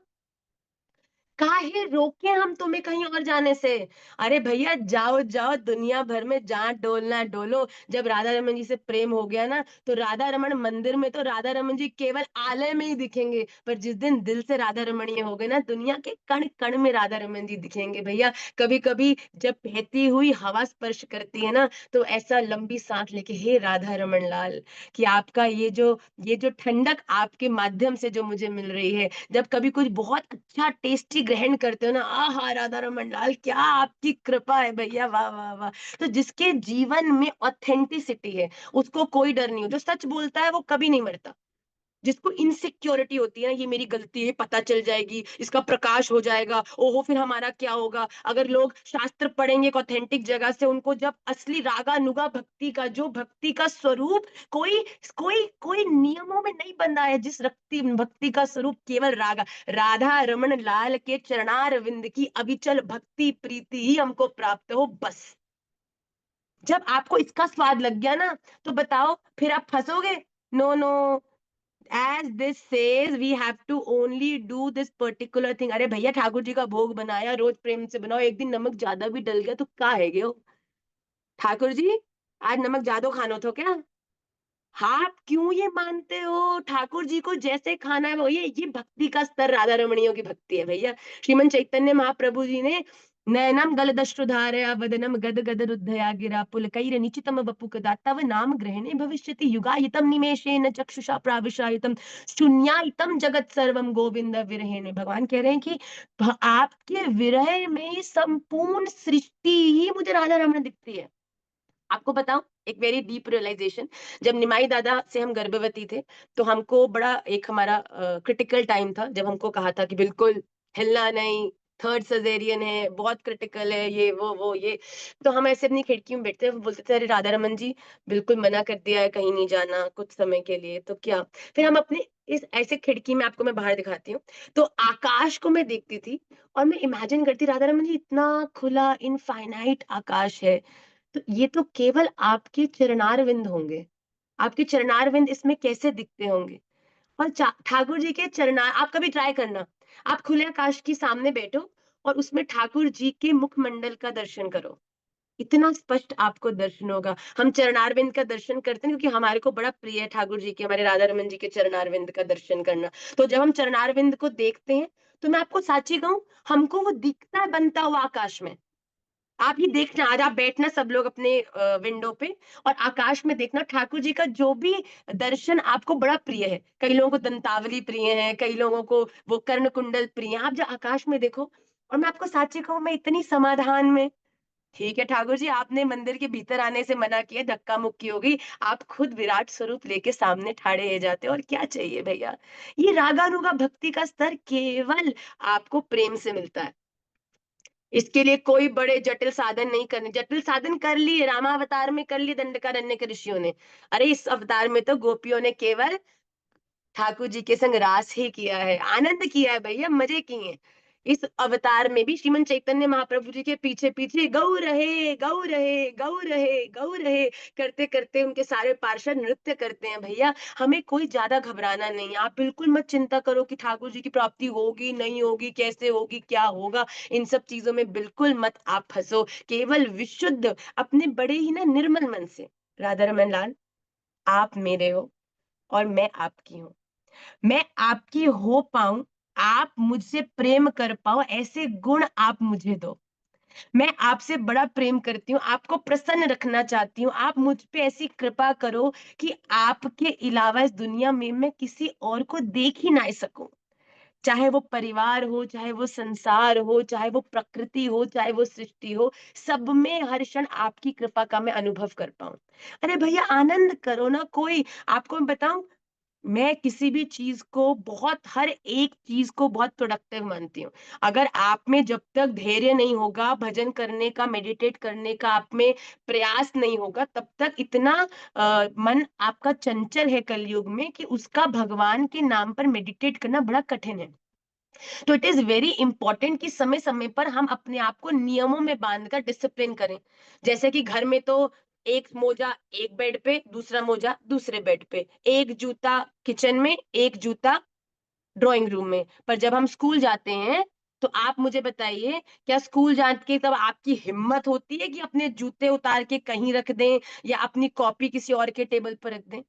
काहे रोके हम तुम्हें कहीं और जाने से? अरे भैया जाओ जाओ, दुनिया भर में जहाँ डोलना है डोलो। जब राधा रमन जी से प्रेम हो गया ना, तो राधा रमन मंदिर में तो राधा रमन जी केवल आलय में ही दिखेंगे, पर जिस दिन दिल से राधा रमणीय हो गए ना, दुनिया के कण कण में राधा रमन जी दिखेंगे भैया। कभी कभी जब बहती हुई हवा स्पर्श करती है ना, तो ऐसा लंबी सांस लेके, हे राधा रमन लाल, कि आपका ये जो ठंडक आपके माध्यम से जो मुझे मिल रही है, जब कभी कुछ बहुत अच्छा टेस्टी ग्रहण करते हो ना, आहा राधा रमन लाल, क्या आपकी कृपा है भैया, वाह वाह वाह। तो जिसके जीवन में ऑथेंटिसिटी है, उसको कोई डर नहीं हो। जो सच बोलता है वो कभी नहीं मरता। जिसको इनसिक्योरिटी होती है ना, ये मेरी गलती है, पता चल जाएगी, इसका प्रकाश हो जाएगा, ओहो फिर हमारा क्या होगा। अगर लोग शास्त्र पढ़ेंगे एक ऑथेंटिक जगह से, उनको जब असली रागा नुगा भक्ति का, जो भक्ति का स्वरूप कोई कोई कोई नियमों में नहीं बंधा है, जिस भक्ति भक्ति का स्वरूप केवल रागा, राधा रमन लाल के चरणार विंद की अविचल भक्ति प्रीति ही हमको प्राप्त हो, बस। जब आपको इसका स्वाद लग गया ना, तो बताओ फिर आप फंसोगे? No no, as this says we have to only do this particular thing। अरे भैया ठाकुर जी का भोग बनाया, रोज प्रेम से बनाओ, एक दिन नमक ज्यादा भी डल गया तो क्या है गयो? ठाकुर जी आज नमक ज्यादा खानो थो क्या? हाँ, आप क्यों ये मानते हो? ठाकुर जी को जैसे खाना है वो, ये भक्ति का स्तर राधा रमणियों की भक्ति है भैया। श्रीमन चैतन्य महाप्रभु जी ने नयनम गलदश्रुधारया वदनम गद गद रुद्धया गिरा पुलकैर निचितम वपु कदा तव नाम ग्रहणे भविष्यति युगायितम निमेषेन चक्षुषा प्राविशायितम शून्यायितम जगत सर्वम गोविंद विरहेण। भगवान कह रहे हैं कि आपके विरह में संपूर्ण सृष्टि ही मुझे राधा रमण दिखती है। आपको बताऊं एक वेरी डीप रियलाइजेशन, जब निमाई दादा से हम गर्भवती थे, तो हमको बड़ा एक हमारा क्रिटिकल टाइम था, जब हमको कहा था कि बिल्कुल हिलना नहीं, थर्ड सजेरियन है, बहुत क्रिटिकल है, ये वो ये। तो हम ऐसे अपनी खिड़की में बैठते थे, वो बोलते थे अरे राधा रमन जी, बिल्कुल मना कर दिया है, कहीं नहीं जाना कुछ समय के लिए, तो क्या। फिर हम अपने इस ऐसे खिड़की में, आपको मैं बाहर दिखाती हूँ, तो आकाश को मैं देखती थी, और मैं इमेजिन करती, राधा रमन जी इतना खुला इनफाइनाइट आकाश है, तो ये तो केवल आपके चरणारविंद होंगे, आपके चरणारविंद इसमें कैसे दिखते होंगे। और ठाकुर जी के चरणार, आप कभी ट्राई करना, आप खुले आकाश के सामने बैठो और उसमें ठाकुर जी के मुखमंडल का दर्शन करो, इतना स्पष्ट आपको दर्शन होगा। हम चरणारविंद का दर्शन करते हैं क्योंकि हमारे को बड़ा प्रिय है ठाकुर जी के, हमारे राधा रमन जी के चरणारविंद का दर्शन करना। तो जब हम चरणारविंद को देखते हैं, तो मैं आपको साची कहूं, हमको वो दिखता है बनता हुआ आकाश में। आप ये देखना, आज आप बैठना सब लोग अपने विंडो पे, और आकाश में देखना ठाकुर जी का जो भी दर्शन आपको बड़ा प्रिय है। कई लोगों को दंतावली प्रिय है, कई लोगों को वो कर्ण कुंडल प्रिय है, आप जो आकाश में देखो। और मैं आपको साची कहूँ, मैं इतनी समाधान में, ठीक है ठाकुर जी आपने मंदिर के भीतर आने से मना किया, धक्का मुक्की होगी, आप खुद विराट स्वरूप लेके सामने ठाड़े हो जाते हो, और क्या चाहिए भैया। ये रागानुगा भक्ति का स्तर केवल आपको प्रेम से मिलता है। इसके लिए कोई बड़े जटिल साधन नहीं करने, जटिल साधन कर लिए रामावतार में, कर लिए दंडकारण्य के ऋषियों ने। अरे इस अवतार में तो गोपियों ने केवल ठाकुर जी के संग रास ही किया है, आनंद किया है भैया, मजे किए हैं। इस अवतार में भी श्रीमन चैतन्य महाप्रभु जी के पीछे पीछे गौ रहे गौ रहे गौ रहे गौ रहे करते करते उनके सारे पार्षद नृत्य करते हैं भैया। हमें कोई ज्यादा घबराना नहीं, आप बिल्कुल मत चिंता करो कि ठाकुर जी की प्राप्ति होगी नहीं होगी, कैसे होगी क्या होगा, इन सब चीजों में बिल्कुल मत आप फंसो। केवल विशुद्ध अपने बड़े ही ना निर्मल मन से, राधा रमन लाल आप मेरे हो और मैं आपकी हूँ, मैं आपकी हो पाऊं, आप मुझसे प्रेम कर पाओ, ऐसे गुण आप मुझे दो। मैं आपसे बड़ा प्रेम करती हूँ, आपको प्रसन्न रखना चाहती हूँ, आप मुझ पे ऐसी कृपा करो कि आपके अलावा इस दुनिया में मैं किसी और को देख ही ना सकूं। चाहे वो परिवार हो, चाहे वो संसार हो, चाहे वो प्रकृति हो, चाहे वो सृष्टि हो, सब में हर क्षण आपकी कृपा का मैं अनुभव कर पाऊं। अरे भैया आनंद करो ना। कोई, आपको मैं बताऊं, मैं किसी भी चीज को बहुत, हर एक चीज को बहुत प्रोडक्टिव मानती हूँ। अगर आप में जब तक धैर्य नहीं होगा भजन करने का, मेडिटेट करने का, आप में प्रयास नहीं होगा, तब तक इतना मन आपका चंचल है कलयुग में, कि उसका भगवान के नाम पर मेडिटेट करना बड़ा कठिन है। तो इट इज वेरी इंपॉर्टेंट कि समय समय पर हम अपने आप को नियमों में बांधकर डिसिप्लिन करें। जैसे कि घर में तो एक मोजा एक बेड पे, दूसरा मोजा दूसरे बेड पे, एक जूता किचन में, एक जूता ड्राइंग रूम में, पर जब हम स्कूल जाते हैं तो आप मुझे बताइए, क्या स्कूल जाने के तब आपकी हिम्मत होती है कि अपने जूते उतार के कहीं रख दें या अपनी कॉपी किसी और के टेबल पर रख दें?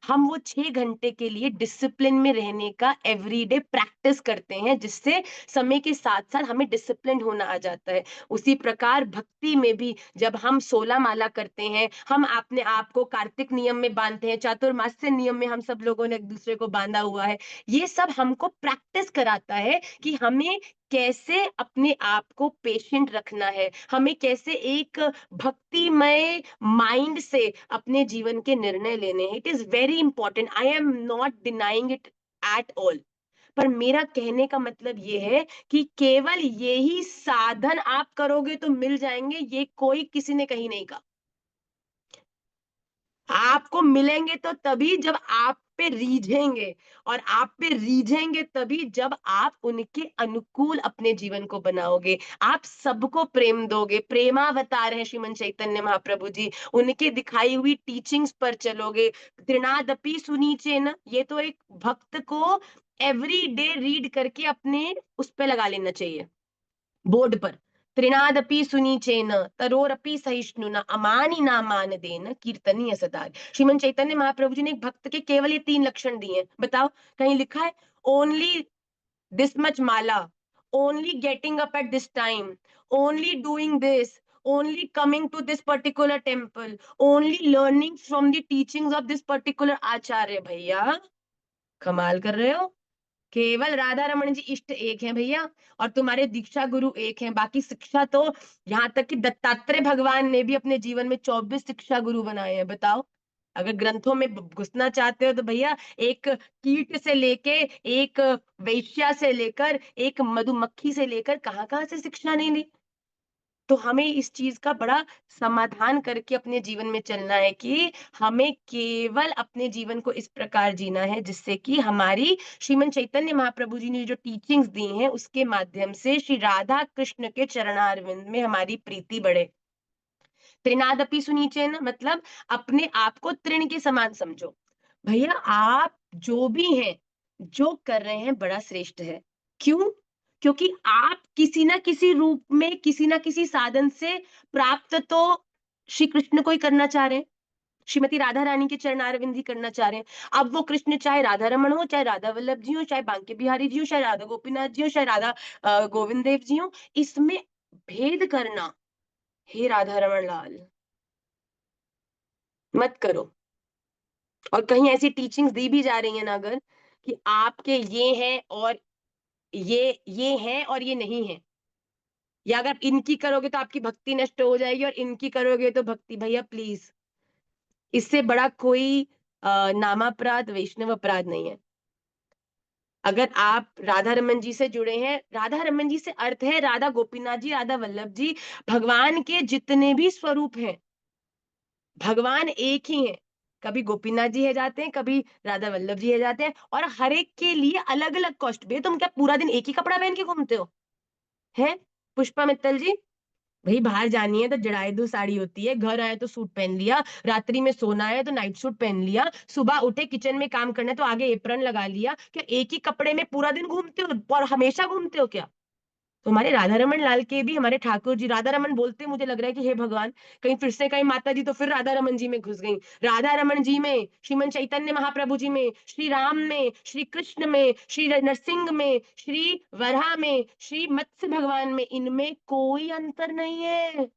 हम वो 6 घंटे के लिए डिसिप्लिन में रहने का एवरीडे प्रैक्टिस करते हैं, जिससे समय के साथ साथ हमें डिसिप्लिन होना आ जाता है। उसी प्रकार भक्ति में भी जब हम 16 माला करते हैं, हम अपने आप को कार्तिक नियम में बांधते हैं, चातुर्मास्य नियम में हम सब लोगों ने एक दूसरे को बांधा हुआ है। ये सब हमको प्रैक्टिस कराता है कि हमें कैसे अपने आप को पेशेंट रखना है, हमें कैसे एक भक्तिमय माइंड से अपने जीवन के निर्णय लेने हैं। It is very important, I am not denying it at all. पर मेरा कहने का मतलब ये है कि केवल यही साधन आप करोगे तो मिल जाएंगे, ये कोई किसी ने कहीं नहीं कहा। आपको मिलेंगे तो तभी जब आप पे रीझेंगे, और आप पे रीझेंगे तभी जब आप उनके अनुकूल अपने जीवन को बनाओगे। आप सबको प्रेम दोगे, प्रेमावतार है श्रीमन चैतन्य महाप्रभु जी, उनके दिखाई हुई टीचिंग्स पर चलोगे। तृणादपि सुनीचेन, ये तो एक भक्त को एवरी डे रीड करके अपने उस पे लगा लेना चाहिए, बोर्ड पर। त्रिनादपि सुनीचेन तरोरपि सहिष्णुना अमानि नामान देन कीर्तनीय सदा। श्रीमन चैतन्य महाप्रभु जी ने एक भक्त के केवल ये 3 लक्षण दिए हैं, बताओ कहीं लिखा है? Only this much mala, only getting up at this time, only doing this, only coming to this particular temple, only learning from the teachings of this particular acharya। भैया कमाल कर रहे हो। केवल राधा रमन जी इष्ट एक हैं भैया, और तुम्हारे दीक्षा गुरु एक हैं। बाकी शिक्षा तो, यहाँ तक कि दत्तात्रेय भगवान ने भी अपने जीवन में 24 शिक्षा गुरु बनाए हैं। बताओ, अगर ग्रंथों में घुसना चाहते हो तो भैया, एक कीट से लेके, एक वैश्या से लेकर, एक मधुमक्खी से लेकर, कहाँ कहाँ से शिक्षा नहीं ली। तो हमें इस चीज का बड़ा समाधान करके अपने जीवन में चलना है कि हमें केवल अपने जीवन को इस प्रकार जीना है जिससे कि हमारी श्रीमन चैतन्य महाप्रभु जी ने जो टीचिंग्स दी हैं उसके माध्यम से श्री राधा कृष्ण के चरणारविंद में हमारी प्रीति बढ़े। त्रिनादपि सुनीचेन मतलब अपने आप को तृण के समान समझो। भैया आप जो भी हैं, जो कर रहे हैं, बड़ा श्रेष्ठ है। क्यों? क्योंकि आप किसी ना किसी रूप में, किसी ना किसी साधन से प्राप्त तो श्री कृष्ण को ही करना चाह रहे हैं, श्रीमती राधा रानी के चरणारविंद ही करना चाह रहे हैं। अब वो कृष्ण चाहे राधा रमन हो, चाहे राधा वल्लभ जी हो, चाहे बांके बिहारी जी हो, चाहे राधा गोपीनाथ जी हो, चाहे राधा गोविंद देव जी हो, इसमें भेद करना, हे राधा रमन लाल, मत करो। और कहीं ऐसी टीचिंग्स दी भी जा रही है ना, अगर कि आपके ये हैं और ये हैं और ये नहीं है, या अगर आप इनकी करोगे तो आपकी भक्ति नष्ट हो जाएगी और इनकी करोगे तो भक्ति, भैया प्लीज, इससे बड़ा कोई नामापराध वैष्णव अपराध नहीं है। अगर आप राधा रमन जी से जुड़े हैं, राधा रमन जी से अर्थ है राधा गोपीनाथ जी, राधा वल्लभ जी, भगवान के जितने भी स्वरूप हैं, भगवान एक ही है। कभी गोपीनाथ जी है जाते हैं, कभी राधा वल्लभ जी है जाते हैं, और हर एक के लिए अलग अलग कॉस्ट। भैया तुम क्या पूरा दिन एक ही कपड़ा पहन के घूमते हो? हैं पुष्पा मित्तल जी? भाई बाहर जानी है तो जड़ाई साड़ी होती है, घर आए तो सूट पहन लिया, रात्रि में सोना है तो नाइट सूट पहन लिया, सुबह उठे किचन में काम करना है तो आगे एप्रन लगा लिया। क्या एक ही कपड़े में पूरा दिन घूमते हो और हमेशा घूमते हो क्या? तो हमारे राधा रमन लाल के भी, हमारे ठाकुर जी, राधा रमन बोलते मुझे लग रहा है कि हे भगवान, कहीं फिर से कहीं माता जी तो फिर राधा रमन जी में घुस गई। राधा रमन जी में, श्रीमन चैतन्य महाप्रभु जी में, श्री राम में, श्री कृष्ण में, श्री नरसिंह में, श्री वराह में, श्री मत्स्य भगवान में, इनमें कोई अंतर नहीं है।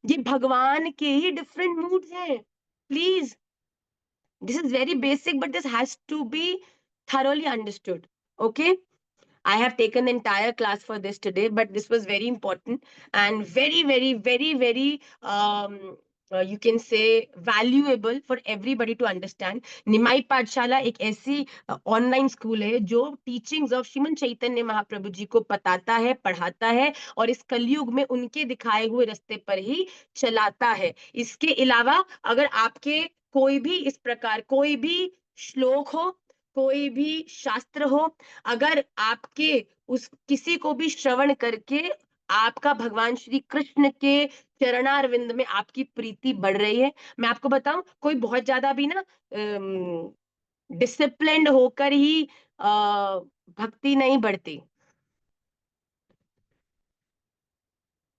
ये भगवान के ही डिफरेंट मूड्स हैं। Please, this is very basic but this has to be thoroughly understood. Okay, I have taken the entire class for this today, but this was very important and very, very, very, very, you can say valuable for everybody to understand. निमाई पाठशाला एक ऐसी online school है जो teachings of Shriman Chaitanya Mahaprabhu ji को बताता है, पढ़ाता है, और इस कलयुग में उनके दिखाए हुए रास्ते पर ही चलाता है। इसके अलावा अगर आपके कोई भी इस प्रकार कोई भी श्लोक हो, कोई भी शास्त्र हो, अगर आपके उस किसी को भी श्रवण करके आपका भगवान श्री कृष्ण के चरणारविंद में आपकी प्रीति बढ़ रही है, मैं आपको बताऊं, कोई बहुत ज्यादा भी ना डिसिप्लिन्ड होकर ही भक्ति नहीं बढ़ती।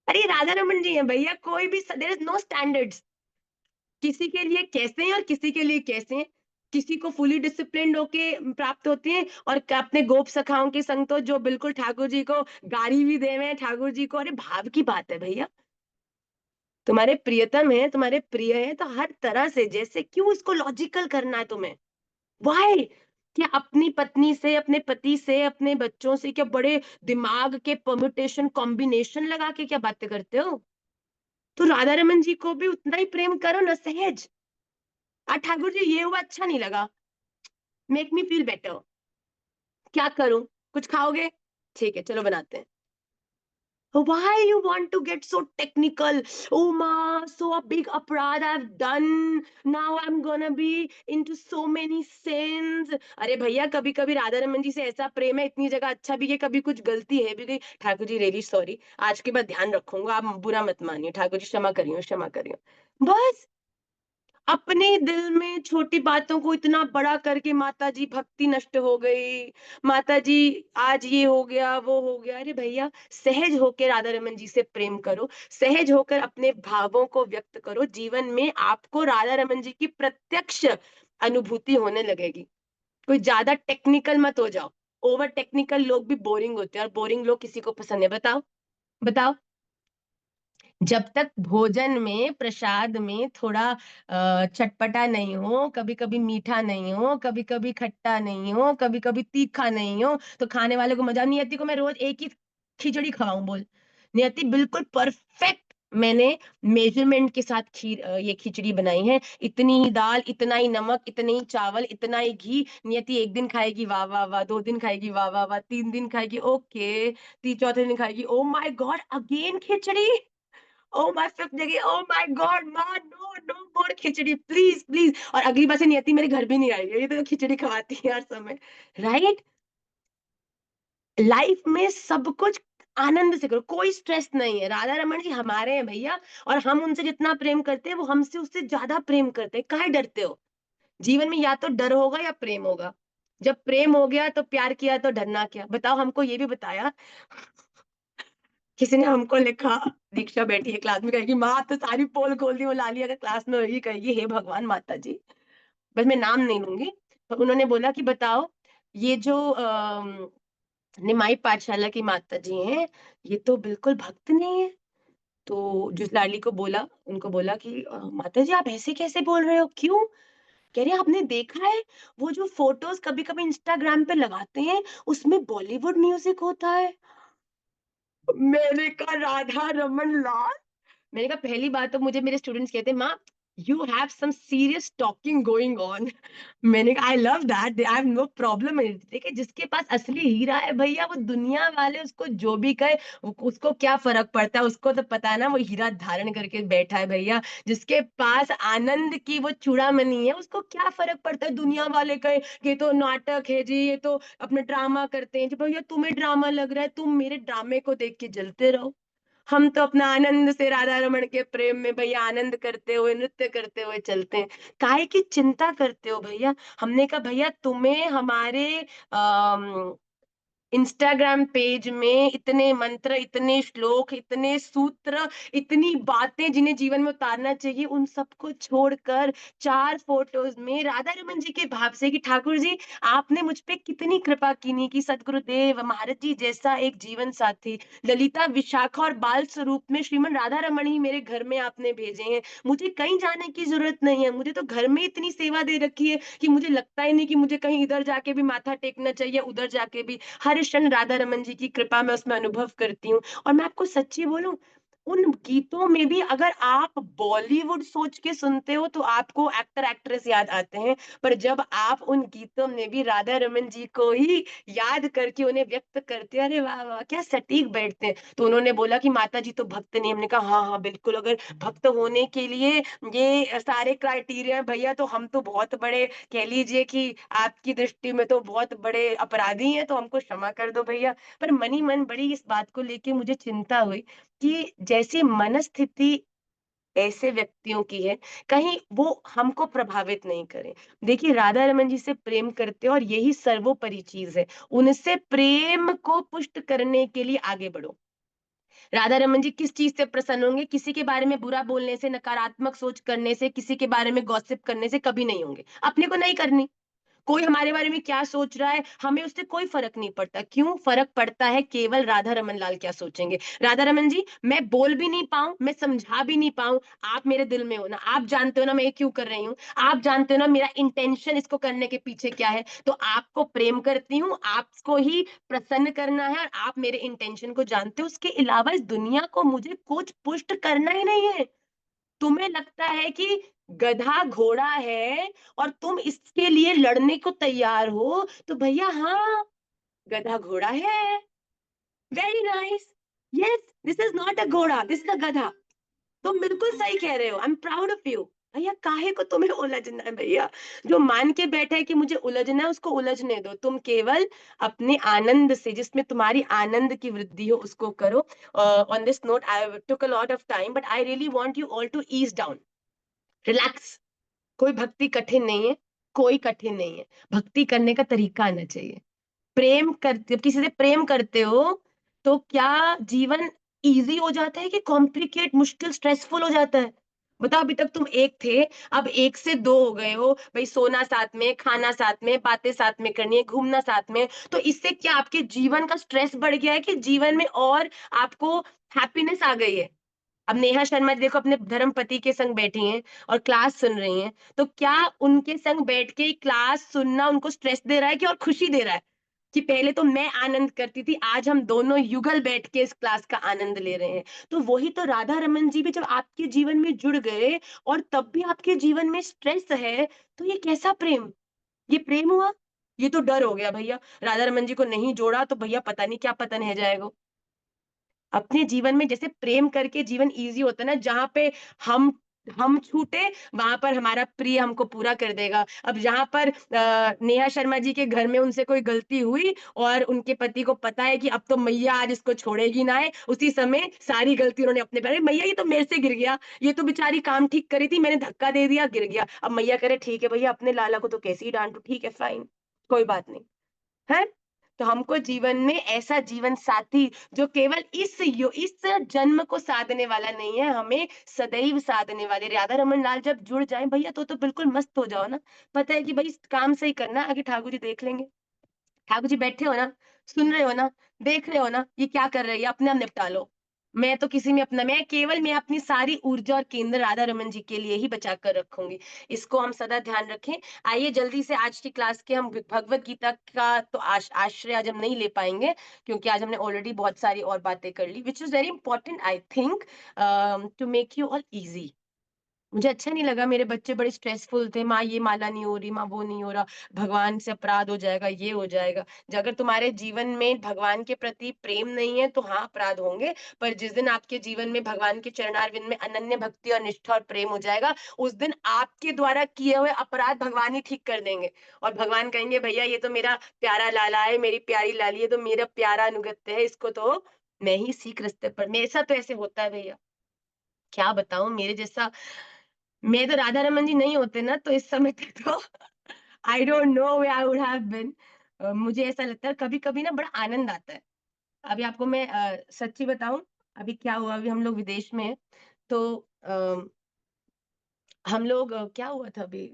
अरे राधा रमन जी हैं भैया, कोई भी, देयर इज नो स्टैंडर्ड्स। किसी के लिए कैसे हैं और किसी के लिए कैसे हैं। किसी को फुली डिसिप्लिन्ड होके प्राप्त होती है, और अपने गोप सखाओं के संग तो जो बिल्कुल ठाकुर जी को गाड़ी भी दे हुए हैं ठाकुर जी को। अरे भाव की बात है भैया, तुम्हारे प्रियतम है, तुम्हारे प्रिय है, तो हर तरह से, जैसे क्यों इसको लॉजिकल करना है तुम्हें? व्हाई? क्या अपनी पत्नी से, अपने पति से, अपने बच्चों से क्या बड़े दिमाग के परम्यूटेशन कॉम्बिनेशन लगा के क्या बातें करते हो? तो राधा रमन जी को भी उतना ही प्रेम करो ना, सहज। ठाकुर जी ये हुआ अच्छा नहीं लगा, मेक मी फील बेटर, क्या करूं? कुछ खाओगे? ठीक है चलो बनाते हैं। Why you want to get so technical? Oh ma, so a big aparad I've done. Now I'm gonna be into so many sins. अरे भैया, कभी कभी राधा रमन जी से ऐसा प्रेम है, इतनी जगह अच्छा भी है, कभी कुछ गलती है भी गई, ठाकुर जी रियली सॉरी, आज के बाद ध्यान रखूंगा, आप बुरा मत मानिए ठाकुर जी, क्षमा करियो क्षमा करियो। बस अपने दिल में छोटी बातों को इतना बड़ा करके माता जी भक्ति नष्ट हो गई, माता जी आज ये हो गया वो हो गया। अरे भैया, सहज होकर राधा रमन जी से प्रेम करो, सहज होकर अपने भावों को व्यक्त करो, जीवन में आपको राधा रमन जी की प्रत्यक्ष अनुभूति होने लगेगी। कोई ज्यादा टेक्निकल मत हो जाओ, ओवर टेक्निकल लोग भी बोरिंग होते हैं, और बोरिंग लोग किसी को पसंद है? बताओ बताओ। जब तक भोजन में, प्रसाद में थोड़ा चटपटा नहीं हो, कभी कभी मीठा नहीं हो, कभी कभी खट्टा नहीं हो, कभी कभी तीखा नहीं हो, तो खाने वाले को मजा। नियति को मैं रोज एक ही खिचड़ी खवाऊं बोल? नियति बिल्कुल परफेक्ट, मैंने मेजरमेंट के साथ ये खिचड़ी बनाई है, इतनी ही दाल, इतना ही नमक, इतने ही चावल, इतना ही घी। नियति एक दिन खाएगी वाह वाह वाह, 2 दिन खाएगी वाह वाह वाह, 3 दिन खाएगी ओके, चौथे दिन खाएगी oh my God again khichdi, oh my fifth जगह, ओह माय गॉड माँ, no no more khichdi please please. और अगली बार से नियति मेरे घर भी नहीं आएगी, ये तो खिचड़ी खवाती है हर समय। राइट? लाइफ में सब कुछ आनंद से करो, कोई स्ट्रेस नहीं है। राधा रमन जी हमारे हैं भैया, और हम उनसे जितना प्रेम करते हैं वो हमसे उससे ज्यादा प्रेम करते हैं। काहे डरते हो? जीवन में या तो डर होगा या प्रेम होगा। जब प्रेम हो गया तो प्यार किया तो डरना क्या? बताओ, हमको ये भी बताया। किसी ने हमको लिखा, दीक्षा बैठी है क्लास में, कहेगी माँ तो सारी पोल खोल दी, वो लाली अगर क्लास में होगी कहेगी हे भगवान माता जी, बस मैं नाम नहीं लूंगी। तो उन्होंने बोला कि बताओ, ये जो निमाई पाठशाला की माता जी हैं, ये तो बिल्कुल भक्त नहीं है। तो जिस लाडली को बोला, उनको बोला कि माता जी आप ऐसे कैसे बोल रहे हो, क्यों? कह रहे आपने देखा है वो जो फोटोज कभी कभी इंस्टाग्राम पे लगाते हैं, उसमें बॉलीवुड म्यूजिक होता है। मैंने कहा राधा रमन लाल, मैंने कहा पहली बात तो मुझे मेरे स्टूडेंट्स कहते हैं माँ you have some serious talking going on. मैंने कहा I love that, I have no problem in it. देखिए जिसके पास असली हीरा है भैया, वो दुनिया वाले उसको जो भी कहे उसको क्या फर्क पड़ता है, उसको तो पता है ना वो हीरा धारण करके बैठा है भैया। जिसके पास आनंद की वो चूड़ामणि है, उसको क्या फर्क पड़ता है दुनिया वाले कहे कि ये तो नाटक है जी, ये तो अपने ड्रामा करते हैं जी। भैया तुम्हें ड्रामा लग रहा है, तुम मेरे ड्रामे को देख के जलते रहो। हम तो अपना आनंद से राधा रमन के प्रेम में भैया आनंद करते हुए, नृत्य करते हुए चलते हैं। काहे की चिंता करते हो भैया? हमने कहा भैया तुम्हें हमारे इंस्टाग्राम पेज में इतने मंत्र, इतने श्लोक, इतने सूत्र, इतनी बातें जिन्हें जीवन में उतारना चाहिए, उन सबको छोड़कर 4 फोटोज में राधा रमन जी के भाव से कि ठाकुर जी आपने मुझ पे कितनी कृपा की नहीं, कि सदगुरुदेव महाराज जी जैसा एक जीवन साथी, ललिता विशाखा और बाल स्वरूप में श्रीमन राधा रमन ही मेरे घर में आपने भेजे हैं। मुझे कहीं जाने की जरूरत नहीं है, मुझे तो घर में इतनी सेवा दे रखी है कि मुझे लगता ही नहीं कि मुझे कहीं इधर जाके भी माथा टेकना चाहिए, उधर जाके भी। हर क्षण राधा रमन जी की कृपा मैं उसमें अनुभव करती हूँ। और मैं आपको सच्ची बोलूं, उन गीतों में भी अगर आप बॉलीवुड सोच के सुनते हो तो आपको एक्टर एक्ट्रेस याद आते हैं, पर जब आप उन गीतों में भी राधा रमन जी को ही याद करके उन्हें व्यक्त करते हैं, अरे वाह वाह क्या सटीक बैठते हैं। तो उन्होंने बोला कि माता जी तो भक्त नहीं। हमने कहा हाँ हाँ बिल्कुल, अगर भक्त होने के लिए ये सारे क्राइटेरिया भैया, तो हम तो बहुत बड़े, कह लीजिए कि आपकी दृष्टि में तो बहुत बड़े अपराधी हैं, तो हमको क्षमा कर दो भैया। पर मनी मन बड़ी इस बात को लेके मुझे चिंता हुई कि जैसी मनस्थिति ऐसे व्यक्तियों की है, कहीं वो हमको प्रभावित नहीं करे। देखिए राधा रमन जी से प्रेम करते हो और यही सर्वोपरि चीज है, उनसे प्रेम को पुष्ट करने के लिए आगे बढ़ो। राधा रमन जी किस चीज से प्रसन्न होंगे? किसी के बारे में बुरा बोलने से, नकारात्मक सोच करने से, किसी के बारे में गॉसिप करने से कभी नहीं होंगे। अपने को नहीं करनी। कोई हमारे बारे में क्या सोच रहा है, हमें उससे कोई फर्क नहीं पड़ता। क्यों फर्क पड़ता है? केवल राधा रमन लाल क्या सोचेंगे। राधा रमन जी, मैं बोल भी नहीं पाऊं, मैं समझा भी नहीं पाऊं, आप मेरे दिल में हो ना, आप जानते हो ना मैं ये क्यों कर रही हूँ, आप जानते हो ना मेरा इंटेंशन इसको करने के पीछे क्या है। तो आपको प्रेम करती हूँ, आपको ही प्रसन्न करना है, और आप मेरे इंटेंशन को जानते हो। उसके अलावा इस दुनिया को मुझे कुछ पुष्ट करना ही नहीं है। तुम्हें लगता है कि गधा घोड़ा है और तुम इसके लिए लड़ने को तैयार हो, तो भैया हाँ, गधा घोड़ा है। Very nice. Yes, this is not a घोड़ा, दिस इज अ गधा। तुम बिल्कुल सही कह रहे हो, I am proud of you. भैया काहे को तुम्हें उलझना है भैया? जो मान के बैठा है कि मुझे उलझना है, उसको उलझने दो। तुम केवल अपने आनंद से, जिसमें तुम्हारी आनंद की वृद्धि हो, उसको करो। On this note, I took a lot of time, but I really want you all to ease down, relax. कोई भक्ति कठिन नहीं है, कोई कठिन नहीं है। भक्ति करने का तरीका आना चाहिए। प्रेम करते, जब किसी से प्रेम करते हो, तो क्या जीवन इजी हो जाता है कि कॉम्प्लिकेट, मुश्किल, स्ट्रेसफुल हो जाता है? बताओ, अभी तक तुम एक थे, अब एक से दो हो गए हो भाई। सोना साथ में, खाना साथ में, बातें साथ में करनी है, घूमना साथ में। तो इससे क्या आपके जीवन का स्ट्रेस बढ़ गया है कि जीवन में और आपको हैप्पीनेस आ गई है? अब नेहा शर्मा जी देखो, अपने धर्म पति के संग बैठी हैं और क्लास सुन रही हैं, तो क्या उनके संग बैठ के क्लास सुनना उनको स्ट्रेस दे रहा है कि और खुशी दे रहा है? कि पहले तो मैं आनंद करती थी, आज हम दोनों युगल बैठ के इस क्लास का आनंद ले रहे हैं। तो वही तो राधा रमन जी भी जब आपके जीवन में जुड़ गए, और तब भी आपके जीवन में स्ट्रेस है, तो ये कैसा प्रेम? ये प्रेम हुआ? ये तो डर हो गया भैया। राधा रमन जी को नहीं जोड़ा तो भैया पता नहीं क्या पतन है जाएगा। अपने जीवन में जैसे प्रेम करके जीवन इजी होता है ना, जहां पे हम हम छूटे, वहां पर हमारा प्रिय हमको पूरा कर देगा। अब जहां पर नेहा शर्मा जी के घर में उनसे कोई गलती हुई, और उनके पति को पता है कि अब तो मैया आज इसको छोड़ेगी ना है, उसी समय सारी गलती उन्होंने अपने पर, मैया ये तो मेरे से गिर गया, ये तो बेचारी काम ठीक करी थी, मैंने धक्का दे दिया, गिर गया। अब मैया करे ठीक है भैया, अपने लाला को तो कैसे ही डांटू, ठीक है फाइन, कोई बात नहीं है। तो हमको जीवन में ऐसा जीवन साथी जो केवल इस जन्म को साधने वाला नहीं है, हमें सदैव साधने वाले। राधा रमन लाल जब जुड़ जाए भैया, तो बिल्कुल मस्त हो जाओ ना। पता है कि भाई काम सही करना, आगे ठाकुर जी देख लेंगे। ठाकुर जी बैठे हो ना, सुन रहे हो ना, देख रहे हो ना ये क्या कर रही है, अपने आप निपटा लो। मैं तो किसी में अपना, मैं अपनी सारी ऊर्जा और केंद्र राधा रमन जी के लिए ही बचा कर रखूंगी। इसको हम सदा ध्यान रखें। आइए जल्दी से आज की क्लास के हम भगवत गीता का तो आश्रय आज हम नहीं ले पाएंगे, क्योंकि आज हमने ऑलरेडी बहुत सारी और बातें कर ली, which is very important I think, to make you all easy. मुझे अच्छा नहीं लगा, मेरे बच्चे बड़े स्ट्रेसफुल थे, माँ ये माला नहीं हो रही, माँ वो नहीं हो रहा, भगवान से अपराध हो जाएगा, ये हो जाएगा। अगर तुम्हारे जीवन में भगवान के प्रति प्रेम नहीं है, तो हाँ अपराध होंगे। पर जिस दिन आपके जीवन में भगवान के चरणारविंद में अनन्य भक्ति और निष्ठा और प्रेम हो जाएगा, उस दिन आपके द्वारा किए हुए अपराध भगवान ही ठीक कर देंगे। और भगवान कहेंगे भैया ये तो मेरा प्यारा लाला है, मेरी प्यारी लाली है, तो मेरा प्यारा अनुगत्य है, इसको तो मैं ही सीख रास्ते पर। मेरे साथ तो ऐसे होता है भैया, क्या बताऊं। मेरे जैसा, मैं तो राधा रमन जी नहीं होते ना, तो इस समय तक तो I don't know where I would have been. मुझे ऐसा लगता है कभी कभी ना बड़ा आनंद आता है। अभी आपको मैं सच्ची बताऊं, अभी क्या हुआ, अभी हम लोग विदेश में हैं, तो हम लोग क्या हुआ था अभी,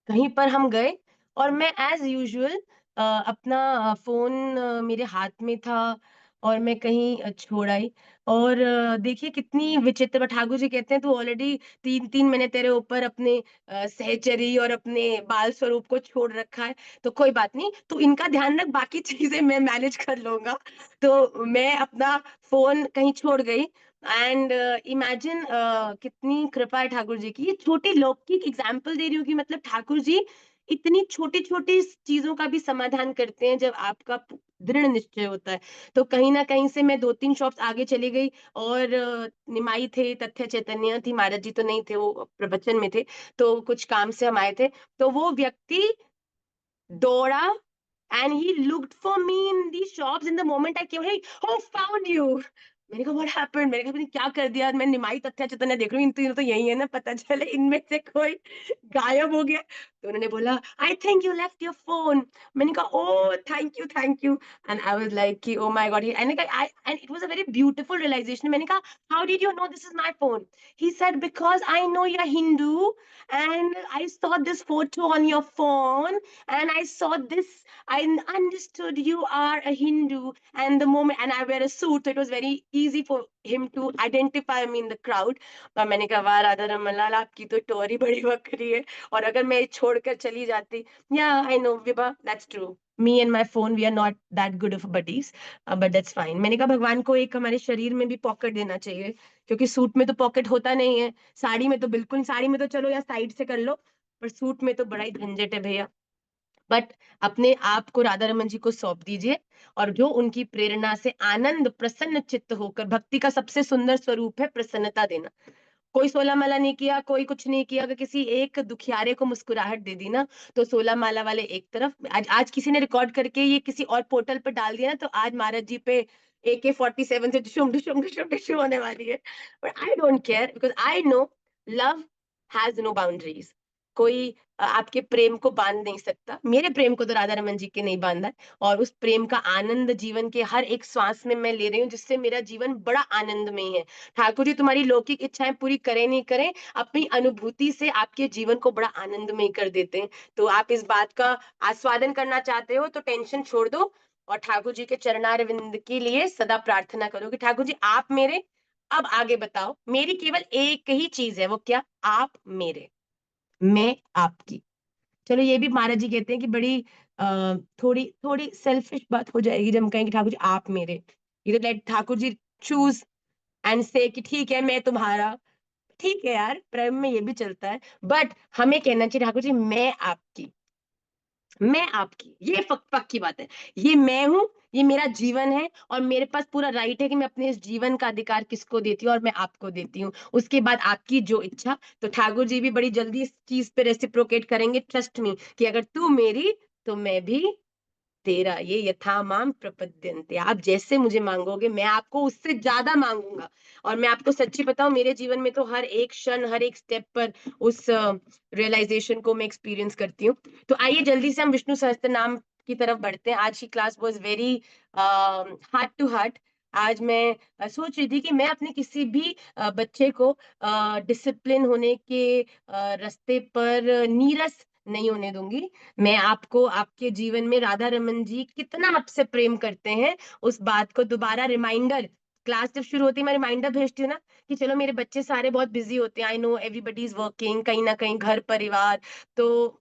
कहीं पर हम गए, और मैं एज यूजुअल अपना फोन मेरे हाथ में था, और मैं कहीं छोड़ आई। और देखिए कितनी विचित्र, ठाकुर जी कहते हैं तू ऑलरेडी 3-3 महीने तेरे ऊपर अपने सहचरी और अपने बाल स्वरूप को छोड़ रखा है, तो कोई बात नहीं, तू इनका ध्यान रख, बाकी चीजें मैं मैनेज कर लूंगा। तो मैं अपना फोन कहीं छोड़ गई, एंड इमेजिन कितनी कृपा है ठाकुर जी की। ये छोटी लौकिक एग्जाम्पल दे रही हूँ कि मतलब ठाकुर जी इतनी छोटी छोटी चीजों का भी समाधान करते हैं, जब आपका दृढ़ निश्चय होता है। तो कहीं ना कहीं से मैं 2-3 शॉप्स आगे चली गई, और निमाई थे, तथ्य चैतन्य थी, महाराज जी तो नहीं थे, वो प्रवचन में थे, तो कुछ काम से हम आए थे। तो वो व्यक्ति दौड़ा, and he looked for me in these shops in the moment I came, hey, oh found you, मैंने कहा व्हाट हैपेंड, मैंने कहा मैंने क्या कर दिया, मैं निमाई तथ्य चैतन्य देख रही हूँ, इन तीनों तो यही है ना, पता चले इनमें से कोई गायब हो गया। तो उन्होंने बोला I think you left your phone. मैंने कहा oh thank you. And I was like कि oh my god, and I and it was a very beautiful realisation. मैंने कहा how did you know this is my phone? He said because I know you are Hindu and I saw this photo on your phone and I saw this, I understood you are a Hindu, and the moment, and I wear a suit, so it was very easy for him to identify me in the crowd. पर मैंने कहा वाह राधा रमन लाल, आपकी तो टोरी बड़ी बकरी है। और अगर मैं छोड़कर चली जाती, yeah, I know Vibha, that's true. Me and my phone, we are not that good of buddies, but that's fine. मैंने कहा भगवान को एक हमारे शरीर में भी पॉकेट देना चाहिए, क्योंकि सूट में तो पॉकेट होता नहीं है, साड़ी में तो बिल्कुल, साड़ी में तो चलो या साइड से कर लो, पर सूट में तो बड़ा ही झंझट है भैया। बट अपने आप को राधा रमन जी को सौंप दीजिए, और जो उनकी प्रेरणा से आनंद प्रसन्न चित्त होकर, भक्ति का सबसे सुंदर स्वरूप है प्रसन्नता देना। कोई सोलह माला नहीं किया, कोई कुछ नहीं किया, अगर किसी एक दुखियारे को मुस्कुराहट दे दी ना, तो सोलह माला वाले एक तरफ, आज किसी ने रिकॉर्ड करके ये किसी और पोर्टल पर डाल दिया ना, तो आज महाराज जी पे AK-47 से डिशुम डिशुम डिशुम डिशुम होने वाली है। But I don't care, because I know love has no boundaries. कोई आपके प्रेम को बांध नहीं सकता। मेरे प्रेम को तो राधा रमन जी के नहीं बांधा है, और उस प्रेम का आनंद जीवन के हर एक श्वास में मैं ले रही हूँ, जिससे मेरा जीवन बड़ा आनंदमय है। ठाकुर जी तुम्हारी लौकिक इच्छाएं पूरी करें नहीं करें, अपनी अनुभूति से आपके जीवन को बड़ा आनंदमय कर देते हैं। तो आप इस बात का आस्वादन करना चाहते हो तो टेंशन छोड़ दो, और ठाकुर जी के चरणारविंद के लिए सदा प्रार्थना करो कि ठाकुर जी आप मेरे, अब आगे बताओ। मेरी केवल एक ही चीज है, वो क्या? आप मेरे, मैं आपकी। चलो ये भी महाराज जी कहते हैं कि बड़ी थोड़ी थोड़ी सेल्फिश बात हो जाएगी जब हम कहेंगे ठाकुर जी आप मेरे। ये तो let Thakur ji choose and से कि ठीक है मैं तुम्हारा। ठीक है यार, प्रेम में ये भी चलता है, बट हमें कहना चाहिए ठाकुर जी मैं आपकी, मैं आपकी, ये पक्की बात है। ये मैं हूं, ये मेरा जीवन है, और मेरे पास पूरा राइट है कि मैं अपने इस जीवन का अधिकार किसको देती हूँ, और मैं आपको देती हूँ। उसके बाद आपकी जो इच्छा। तो ठाकुर जी भी बड़ी जल्दी इस चीज पे रेसिप्रोकेट करेंगे, ट्रस्ट मी, कि अगर तू मेरी तो मैं भी तेरा। ये यथा माम प्रपद्यन्ते, आप जैसे मुझे मांगोगे मैं आपको उससे ज्यादा मांगूंगा। और मैं आपको सच्ची बताऊं, मेरे जीवन में तो हर एक क्षण, हर एक स्टेप पर उस रियलाइजेशन को मैं एक्सपीरियंस करती हूँ। तो आइए जल्दी से हम विष्णु सहस्त्र नाम की तरफ बढ़ते हैं। आज की class was very heart to heart. आज मैं सोच रही थी कि मैं अपने किसी भी बच्चे को डिसिप्लिन होने के रास्ते पर नीरस नहीं होने दूंगी। मैं आपको आपके जीवन में राधा रमन जी कितना आपसे प्रेम करते हैं, उस बात को दोबारा रिमाइंडर, क्लास जब शुरू होती है मैं रिमाइंडर भेजती हूँ ना, कि चलो मेरे बच्चे सारे बहुत बिजी होते हैं, I know everybody is working, कहीं ना कहीं घर परिवार, तो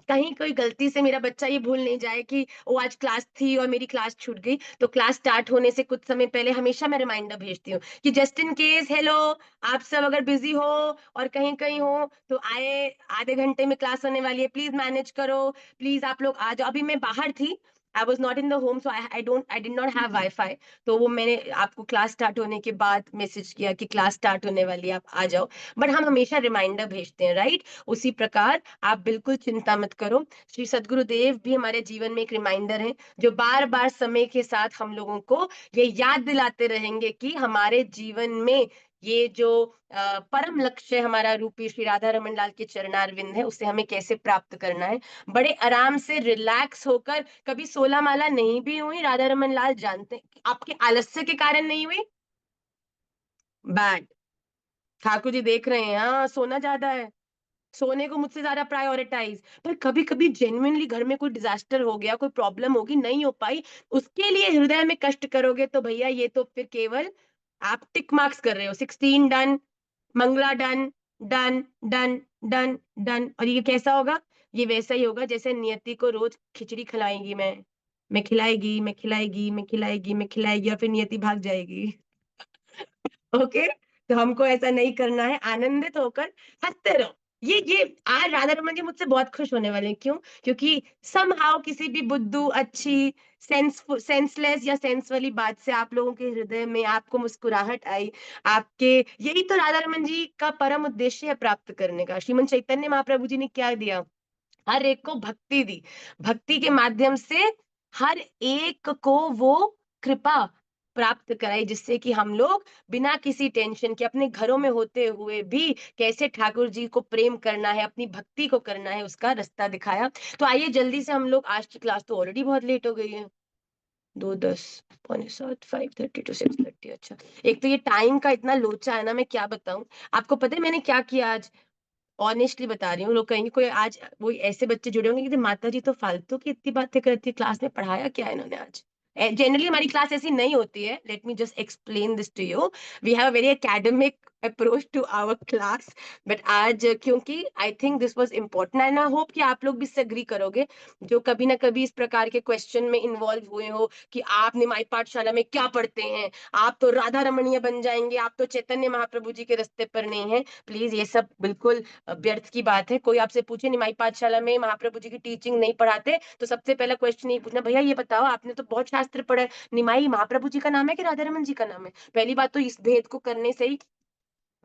कहीं कोई गलती से मेरा बच्चा ये भूल नहीं जाए कि वो आज क्लास थी और मेरी क्लास छूट गई। तो क्लास स्टार्ट होने से कुछ समय पहले हमेशा मैं रिमाइंडर भेजती हूँ कि जस्ट इन केस, हेलो, आप सब अगर बिजी हो और कहीं कहीं हो तो आए, आधे घंटे में क्लास होने वाली है, प्लीज मैनेज करो, प्लीज आप लोग आ जाओ। अभी मैं बाहर थी, I was not in the home, so I did not have wifi, तो वो मैंने आपको क्लास स्टार्ट होने के बाद मैसेज किया कि क्लास स्टार्ट होने वाली है, आप आ जाओ। बट हम हमेशा रिमाइंडर भेजते हैं, राइट? उसी प्रकार आप बिल्कुल चिंता मत करो, श्री सदगुरुदेव भी हमारे जीवन में एक रिमाइंडर है, जो बार बार समय के साथ हम लोगों को ये याद दिलाते रहेंगे कि हमारे जीवन में ये जो परम लक्ष्य हमारा रूपी श्री राधा रमन लाल के चरणारविंद है, उसे हमें कैसे प्राप्त करना है। बड़े आराम से रिलैक्स होकर, कभी 16 माला नहीं भी हुई, राधा रमन लाल जानते हैं, आपके आलस्य के कारण नहीं हुई, बैड, ठाकुर जी देख रहे हैं, हाँ सोना ज्यादा है, सोने को मुझसे ज्यादा प्रायोरिटाइज। पर कभी कभी जेन्युइनली घर में कोई डिजास्टर हो गया, कोई प्रॉब्लम होगी, नहीं हो पाई, उसके लिए हृदय में कष्ट करोगे, तो भैया ये तो फिर केवल आप टिक मार्क्स कर रहे हो, 16 done, Mangala done, done done done done. और ये कैसा होगा? ये वैसा ही होगा जैसे नियति को रोज खिचड़ी खिलाएंगी मैं खिलाएगी, मैं खिलाएगी, मैं खिलाएगी, मैं खिलाएगी, और फिर नियति भाग जाएगी। ओके, तो हमको ऐसा नहीं करना है, आनंदित होकर हंसते रहो। ये आज राधा रमन जी मुझसे बहुत खुश होने वाले हैं। क्यों? क्योंकि समहाउ किसी भी बुद्धू, अच्छी, सेंसलेस या सेंस वाली बात से आप लोगों के हृदय में आपको मुस्कुराहट आई। आपके, यही तो राधा रमन जी का परम उद्देश्य है प्राप्त करने का। श्रीमन चैतन्य महाप्रभु जी ने क्या दिया? हर एक को भक्ति दी, भक्ति के माध्यम से हर एक को वो कृपा प्राप्त कराई, जिससे कि हम लोग बिना किसी टेंशन के अपने घरों में होते हुए भी कैसे ठाकुर जी को प्रेम करना है, अपनी भक्ति को करना है, उसका रास्ता दिखाया। तो आइए जल्दी से हम लोग, आज की क्लास तो ऑलरेडी बहुत लेट हो गई है, 2:10, 6:45, 5:30 to 6:30। अच्छा, एक तो ये टाइम का इतना लोचा है ना, मैं क्या बताऊं आपको। पता है मैंने क्या किया आज? ऑनेस्टली बता रही हूँ, लोग कहेंगे कोई आज वो ऐसे बच्चे जुड़े होंगे कि माता जी तो फालतू की इतनी बातें करती है, क्लास में पढ़ाया क्या है इन्होंने आज। जनरली हमारी क्लास ऐसी नहीं होती है, let me just explain this to you. We have a very academic approach to our class, but आज क्योंकि I think this was important and I hope कि आप लोग भी इससे एग्री करोगे, जो कभी ना कभी इस प्रकार के क्वेश्चन में इन्वॉल्व हुए हो कि आप निमाई पाठशाला में क्या पढ़ते हैं, आप तो राधा रमणीय बन जाएंगे, आप तो चैतन्य महाप्रभु जी के रास्ते पर नहीं है। प्लीज ये सब बिल्कुल व्यर्थ की बात है। कोई आपसे पूछे निमाई पाठशाला में महाप्रभु जी की टीचिंग नहीं पढ़ाते, तो सबसे पहला क्वेश्चन ये पूछना, भैया ये बताओ आपने तो बहुत शास्त्र पढ़ा है, निमाई महाप्रभु जी का नाम है कि राधा रमन जी का नाम है? पहली बात तो इस भेद को करने से ही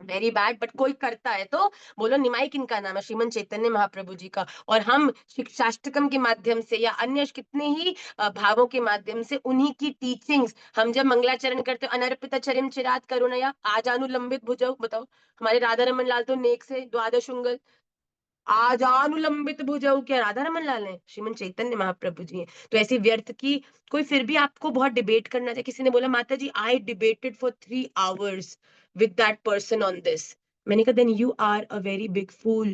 वेरी बैड, बट कोई करता है तो बोलो निमाई किनका नाम है? श्रीमन चैतन्य महाप्रभु जी का। और हम शिक्षाष्टकम के माध्यम से या अन्य कितने ही भावों के माध्यम से उन्हीं की टीचिंग्स, हम जब मंगलाचरण करते हो, अनर्पित चरिम चिरात करुणया आजानुलंबित भुजौ, बताओ हमारे राधा रमन लाल तो नेक से द्वादश उंगल आजानुलंबित भुजौ, क्या राधा रमन लाल है? श्रीमन चैतन्य महाप्रभु जी हैं। तो ऐसी व्यर्थ की कोई फिर भी आपको बहुत डिबेट करना चाहिए। किसी ने बोला माता जी आई debated for 3 hours with that person on this, मैंने कहा then you are a very big fool,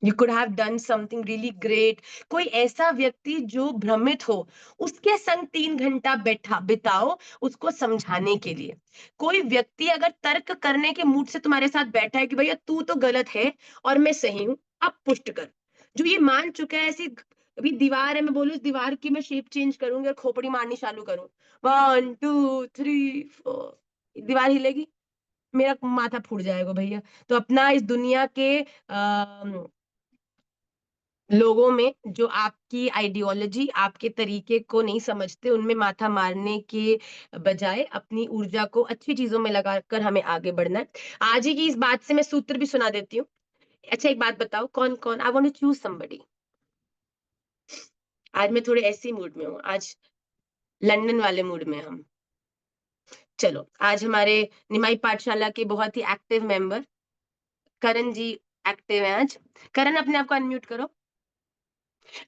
you could have done something really great। कोई ऐसा व्यक्ति जो भ्रमित हो, उसके संग 3 घंटा बैठा बिताओ उसको समझाने के लिए। कोई व्यक्ति अगर तर्क करने के मूड से तुम्हारे साथ बैठा है कि भैया तू तो गलत है और मैं सही हूं, अब पुष्ट कर, जो ये मान चुका है। ऐसी अभी दीवार है, मैं बोलूं इस दीवार की मैं शेप चेंज करूंगी और खोपड़ी मारनी चालू करूं, 1 2 3 4, दीवार हिलेगी, मेरा माथा फूट जाएगा भैया। तो अपना इस दुनिया के लोगों में जो आपकी आइडियोलॉजी, आपके तरीके को नहीं समझते, उनमें माथा मारने के बजाय अपनी ऊर्जा को अच्छी चीजों में लगाकर हमें आगे बढ़ना है। आज ही की इस बात से मैं सूत्र भी सुना देती हूँ। अच्छा एक बात बताओ, कौन कौन, I want to choose somebody. आज मैं थोड़े ऐसी मूड में हूँ, आज लंदन वाले मूड में हम। चलो, आज हमारे निमाई पाठशाला के बहुत ही एक्टिव मेंबर करण जी एक्टिव हैं आज। करण अपने आप को अनम्यूट करो।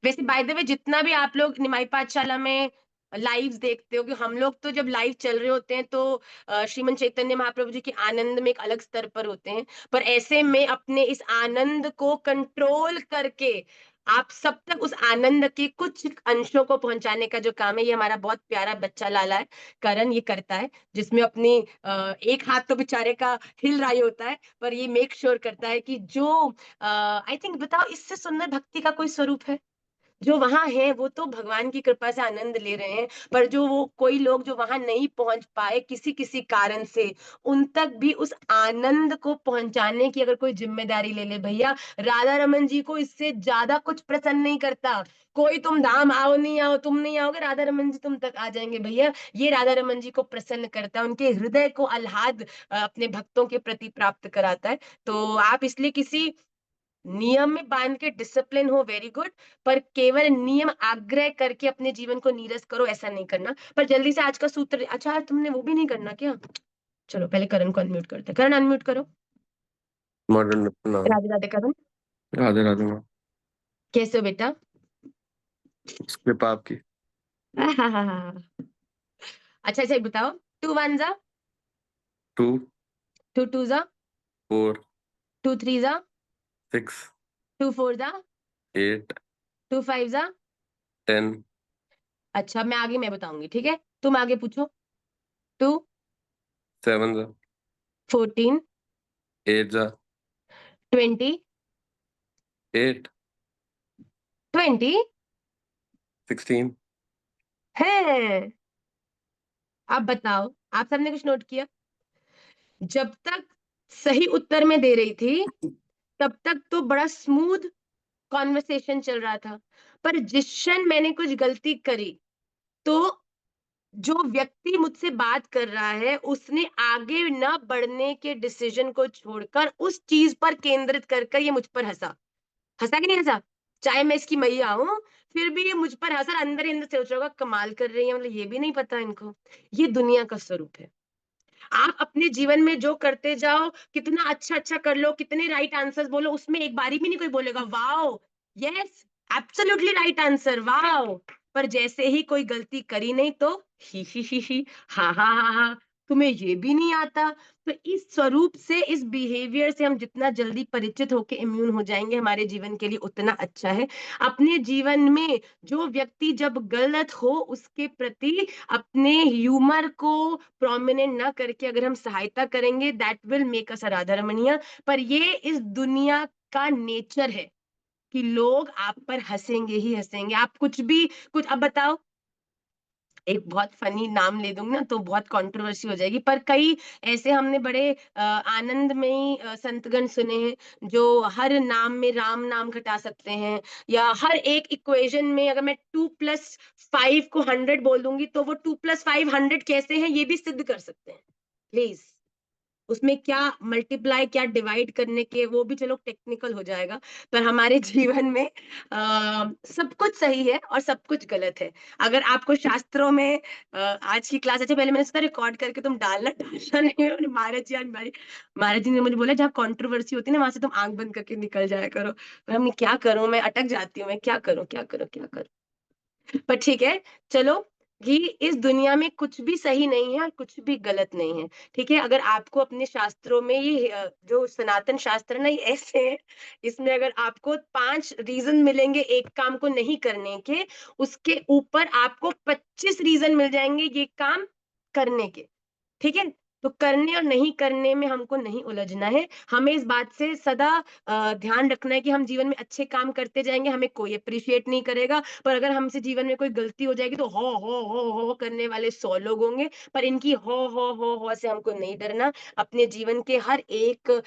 वैसे बाय द वे जितना भी आप लोग निमाई पाठशाला में लाइव्स देखते हो, कि हम लोग तो जब लाइव चल रहे होते हैं तो श्रीमन चैतन्य महाप्रभु जी के आनंद में एक अलग स्तर पर होते हैं, पर ऐसे में अपने इस आनंद को कंट्रोल करके आप सब तक उस आनंद के कुछ अंशों को पहुंचाने का जो काम है, ये हमारा बहुत प्यारा बच्चा लाला है करण ये करता है, जिसमें अपनी एक हाथ तो बेचारे का हिल रहा ही होता है, पर ये मेक श्योर करता है कि जो आई थिंक, बताओ इससे सुंदर भक्ति का कोई स्वरूप है? जो वहां है वो तो भगवान की कृपा से आनंद ले रहे हैं, पर जो वो कोई लोग जो वहां नहीं पहुंच पाए किसी किसी कारण से, उन तक भी उस आनंद को पहुंचाने की अगर कोई जिम्मेदारी ले ले भैया, राधा रमन जी को इससे ज्यादा कुछ प्रसन्न नहीं करता। कोई तुम धाम आओ नहीं आओ, तुम नहीं आओगे राधा रमन जी तुम तक आ जाएंगे भैया, ये राधा रमन जी को प्रसन्न करता है, उनके हृदय को आह्लाद अपने भक्तों के प्रति प्राप्त कराता है। तो आप इसलिए किसी नियम में बांध के डिसिप्लिन हो, वेरी गुड, पर केवल नियम आग्रह करके अपने जीवन को नीरस करो, ऐसा नहीं करना। पर जल्दी से आज का सूत्र, अच्छा आज तुमने वो भी नहीं करना क्या? चलो पहले करण को अनम्यूट करते हैं, करण अनम्यूट करो। मॉडर्न नाम। राधे राधे करण, राधे राधे माँ। कैसे हो बेटा? कृपा आपकी। अच्छा अच्छा बताओ, 2 1 जा, 2 2 2 जा, 4 2 3 जा, 6 2 4 जा, 8 2 5 जा। 10 अच्छा मैं आगे मैं बताऊंगी, ठीक है, तुम आगे पूछो। 2 7 जा 14 8 जा 20 8 20 16 है। आप बताओ, आप सबने कुछ नोट किया? जब तक सही उत्तर में दे रही थी तब तक तो बड़ा स्मूथ कॉन्वर्सेशन चल रहा था, पर जिस क्षण मैंने कुछ गलती करी तो जो व्यक्ति मुझसे बात कर रहा है उसने आगे न बढ़ने के डिसीजन को छोड़कर उस चीज पर केंद्रित कर कर ये मुझ पर हंसा। हंसा कि नहीं हंसा? चाहे मैं इसकी मैया हूँ, फिर भी ये मुझ पर हंस, अंदर ही अंदर सोच रहा होगा कमाल कर रही है, मतलब ये भी नहीं पता इनको। ये दुनिया का स्वरूप है। आप अपने जीवन में जो करते जाओ, कितना अच्छा अच्छा कर लो, कितने राइट आंसर्स बोलो, उसमें एक बारी भी नहीं कोई बोलेगा wow, yes, absolutely right answer, wow. पर जैसे ही कोई गलती करी नहीं तो ही, हा हा हा हा, तुम्हें ये भी नहीं आता। तो इस स्वरूप से, इस बिहेवियर से हम जितना जल्दी परिचित होके इम्यून हो जाएंगे, हमारे जीवन के लिए उतना अच्छा है। अपने जीवन में जो व्यक्ति जब गलत हो, उसके प्रति अपने ह्यूमर को प्रोमिनेंट ना करके अगर हम सहायता करेंगे, that will make us Radha रमणीय। पर ये इस दुनिया का नेचर है कि लोग आप पर हंसेंगे ही हंसेंगे, आप कुछ भी कुछ। अब बताओ, एक बहुत फनी नाम ले दूंगी ना तो बहुत कंट्रोवर्सी हो जाएगी, पर कई ऐसे हमने बड़े आनंद में ही संतगण सुने हैं जो हर नाम में राम नाम घटा सकते हैं, या हर एक इक्वेशन में अगर मैं 2+5 को 100 बोल दूंगी तो वो 2+5 100 कैसे है ये भी सिद्ध कर सकते हैं। प्लीज, उसमें क्या मल्टीप्लाई क्या डिवाइड करने के, वो भी चलो टेक्निकल हो जाएगा। पर हमारे जीवन में सब कुछ सही है और सब कुछ गलत है। अगर आपको शास्त्रों में आज की क्लास, अच्छा पहले मैंने सोचा रिकॉर्ड करके तुम डालना, डालना नहीं है। महाराज जी, आज महाराज जी ने मुझे बोला जहाँ कंट्रोवर्सी होती है ना वहां से तुम आंख बंद करके निकल जाया करो। पर हमने क्या करूं, मैं अटक जाती हूँ, मैं क्या करूं क्या करूं क्या करूं। पर ठीक है, चलो, कि इस दुनिया में कुछ भी सही नहीं है और कुछ भी गलत नहीं है। ठीक है, अगर आपको अपने शास्त्रों में ये जो सनातन शास्त्र ना, ये ऐसे है, इसमें अगर आपको 5 रीजन मिलेंगे एक काम को नहीं करने के, उसके ऊपर आपको 25 रीजन मिल जाएंगे ये काम करने के। ठीक है, तो करने और नहीं करने में हमको नहीं उलझना है। हमें इस बात से सदा ध्यान रखना है कि हम जीवन में अच्छे काम करते जाएंगे, हमें कोई अप्रिशिएट नहीं करेगा, पर अगर हमसे जीवन में कोई गलती हो जाएगी तो हो करने वाले 100 लोग होंगे। पर इनकी हो से हमको नहीं डरना। अपने जीवन के हर एक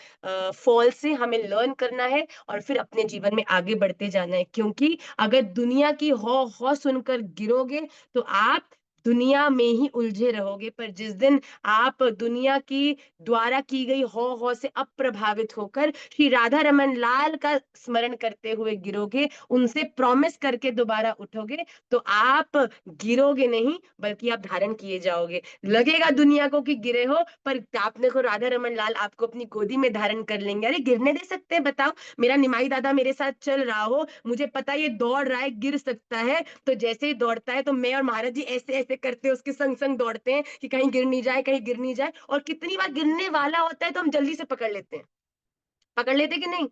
फॉल से हमें लर्न करना है और फिर अपने जीवन में आगे बढ़ते जाना है, क्योंकि अगर दुनिया की हो सुनकर गिरोगे तो आप दुनिया में ही उलझे रहोगे। पर जिस दिन आप दुनिया की द्वारा की गई हो से अप्रभावित होकर श्री राधा रमन लाल का स्मरण करते हुए गिरोगे, उनसे प्रॉमिस करके दोबारा उठोगे, तो आप गिरोगे नहीं बल्कि आप धारण किए जाओगे। लगेगा दुनिया को कि गिरे हो, पर आपने को राधा रमन लाल आपको अपनी गोदी में धारण कर लेंगे। अरे गिरने दे सकते हैं, बताओ। मेरा निमाई दादा मेरे साथ चल रहा हो, मुझे पता ये दौड़ रहा है, गिर सकता है, तो जैसे ही दौड़ता है तो मैं और महाराज जी ऐसे ऐसे करते हैं, उसके संग संग दौड़ते हैं कि कहीं गिर नहीं जाए, कहीं गिर नहीं जाए। और कितनी बार गिरने वाला होता है तो हम जल्दी से पकड़ लेते हैं, पकड़ लेते कि नहीं।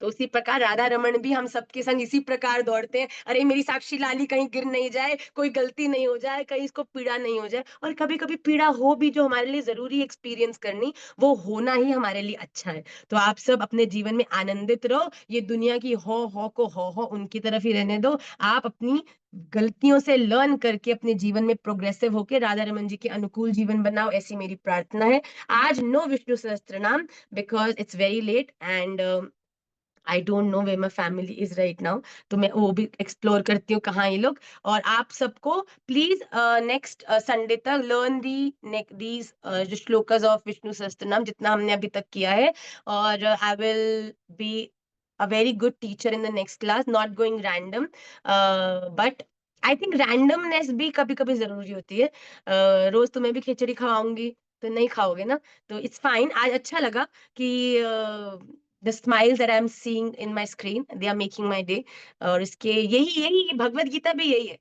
तो उसी प्रकार राधा रमन भी हम सबके संग इसी प्रकार दौड़ते हैं, अरे मेरी साक्षी लाली कहीं गिर नहीं जाए, कोई गलती नहीं हो जाए, कहीं इसको पीड़ा नहीं हो जाए। और कभी कभी पीड़ा हो भी, जो हमारे लिए जरूरी एक्सपीरियंस करनी, वो होना ही हमारे लिए अच्छा है। तो आप सब अपने जीवन में आनंदित रहो, ये दुनिया की हो को हो उनकी तरफ ही रहने दो। आप अपनी गलतियों से लर्न करके अपने जीवन में प्रोग्रेसिव होके राधा रमन जी के अनुकूल जीवन बनाओ, ऐसी मेरी प्रार्थना है। आज no Vishnu Sahasranama, because it's very late and I don't know where my family is right now. तो मैं वो भी एक्सप्लोर करती हूँ कहाँ ये लोग। और आप सबको प्लीज नेक्स्ट संडे तक लर्न दीज जो श्लोकास ऑफ विष्णु सहस्त्रनाम, जितना हमने अभी तक किया है। और I will be a very good teacher in the next class, not going random, but I think randomness भी कभी कभी जरूरी होती है। रोज तुम्हें भी खिचड़ी खवाऊंगी तो नहीं खाओगे ना, तो इट्स फाइन। आज अच्छा लगा कि the smiles that I'm seeing in my screen, they are making my day। और इसके यही यही भगवत गीता भी यही है।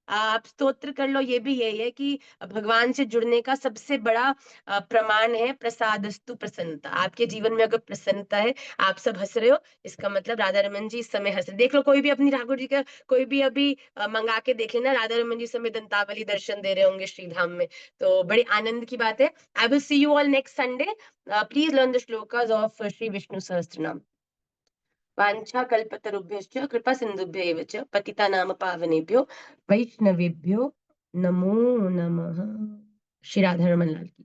आप स्तोत्र कर लो, ये भी यही है कि भगवान से जुड़ने का सबसे बड़ा प्रमाण है प्रसादस्तु प्रसन्नता। आपके जीवन में अगर प्रसन्नता है, आप सब हंस रहे हो, इसका मतलब राधा रमन जी इस समय हंस रहे। देख लो, कोई भी अपनी ठाकुर जी का कोई भी अभी मंगा के देख लेना, राधा रमन जी इस समय दंतावली दर्शन दे रहे होंगे श्रीधाम में। तो बड़े आनंद की बात है। I will see you all next Sunday. Please learn the shlokas of Shri Vishnu Sahasranama. वाञ्छा कल्पतरुभ्यश्च कृपा सिन्धुभ्य एव च पतितानाम पावनेभ्यो वैष्णवेभ्यो नमो नमः। श्री राधा रमन लाल की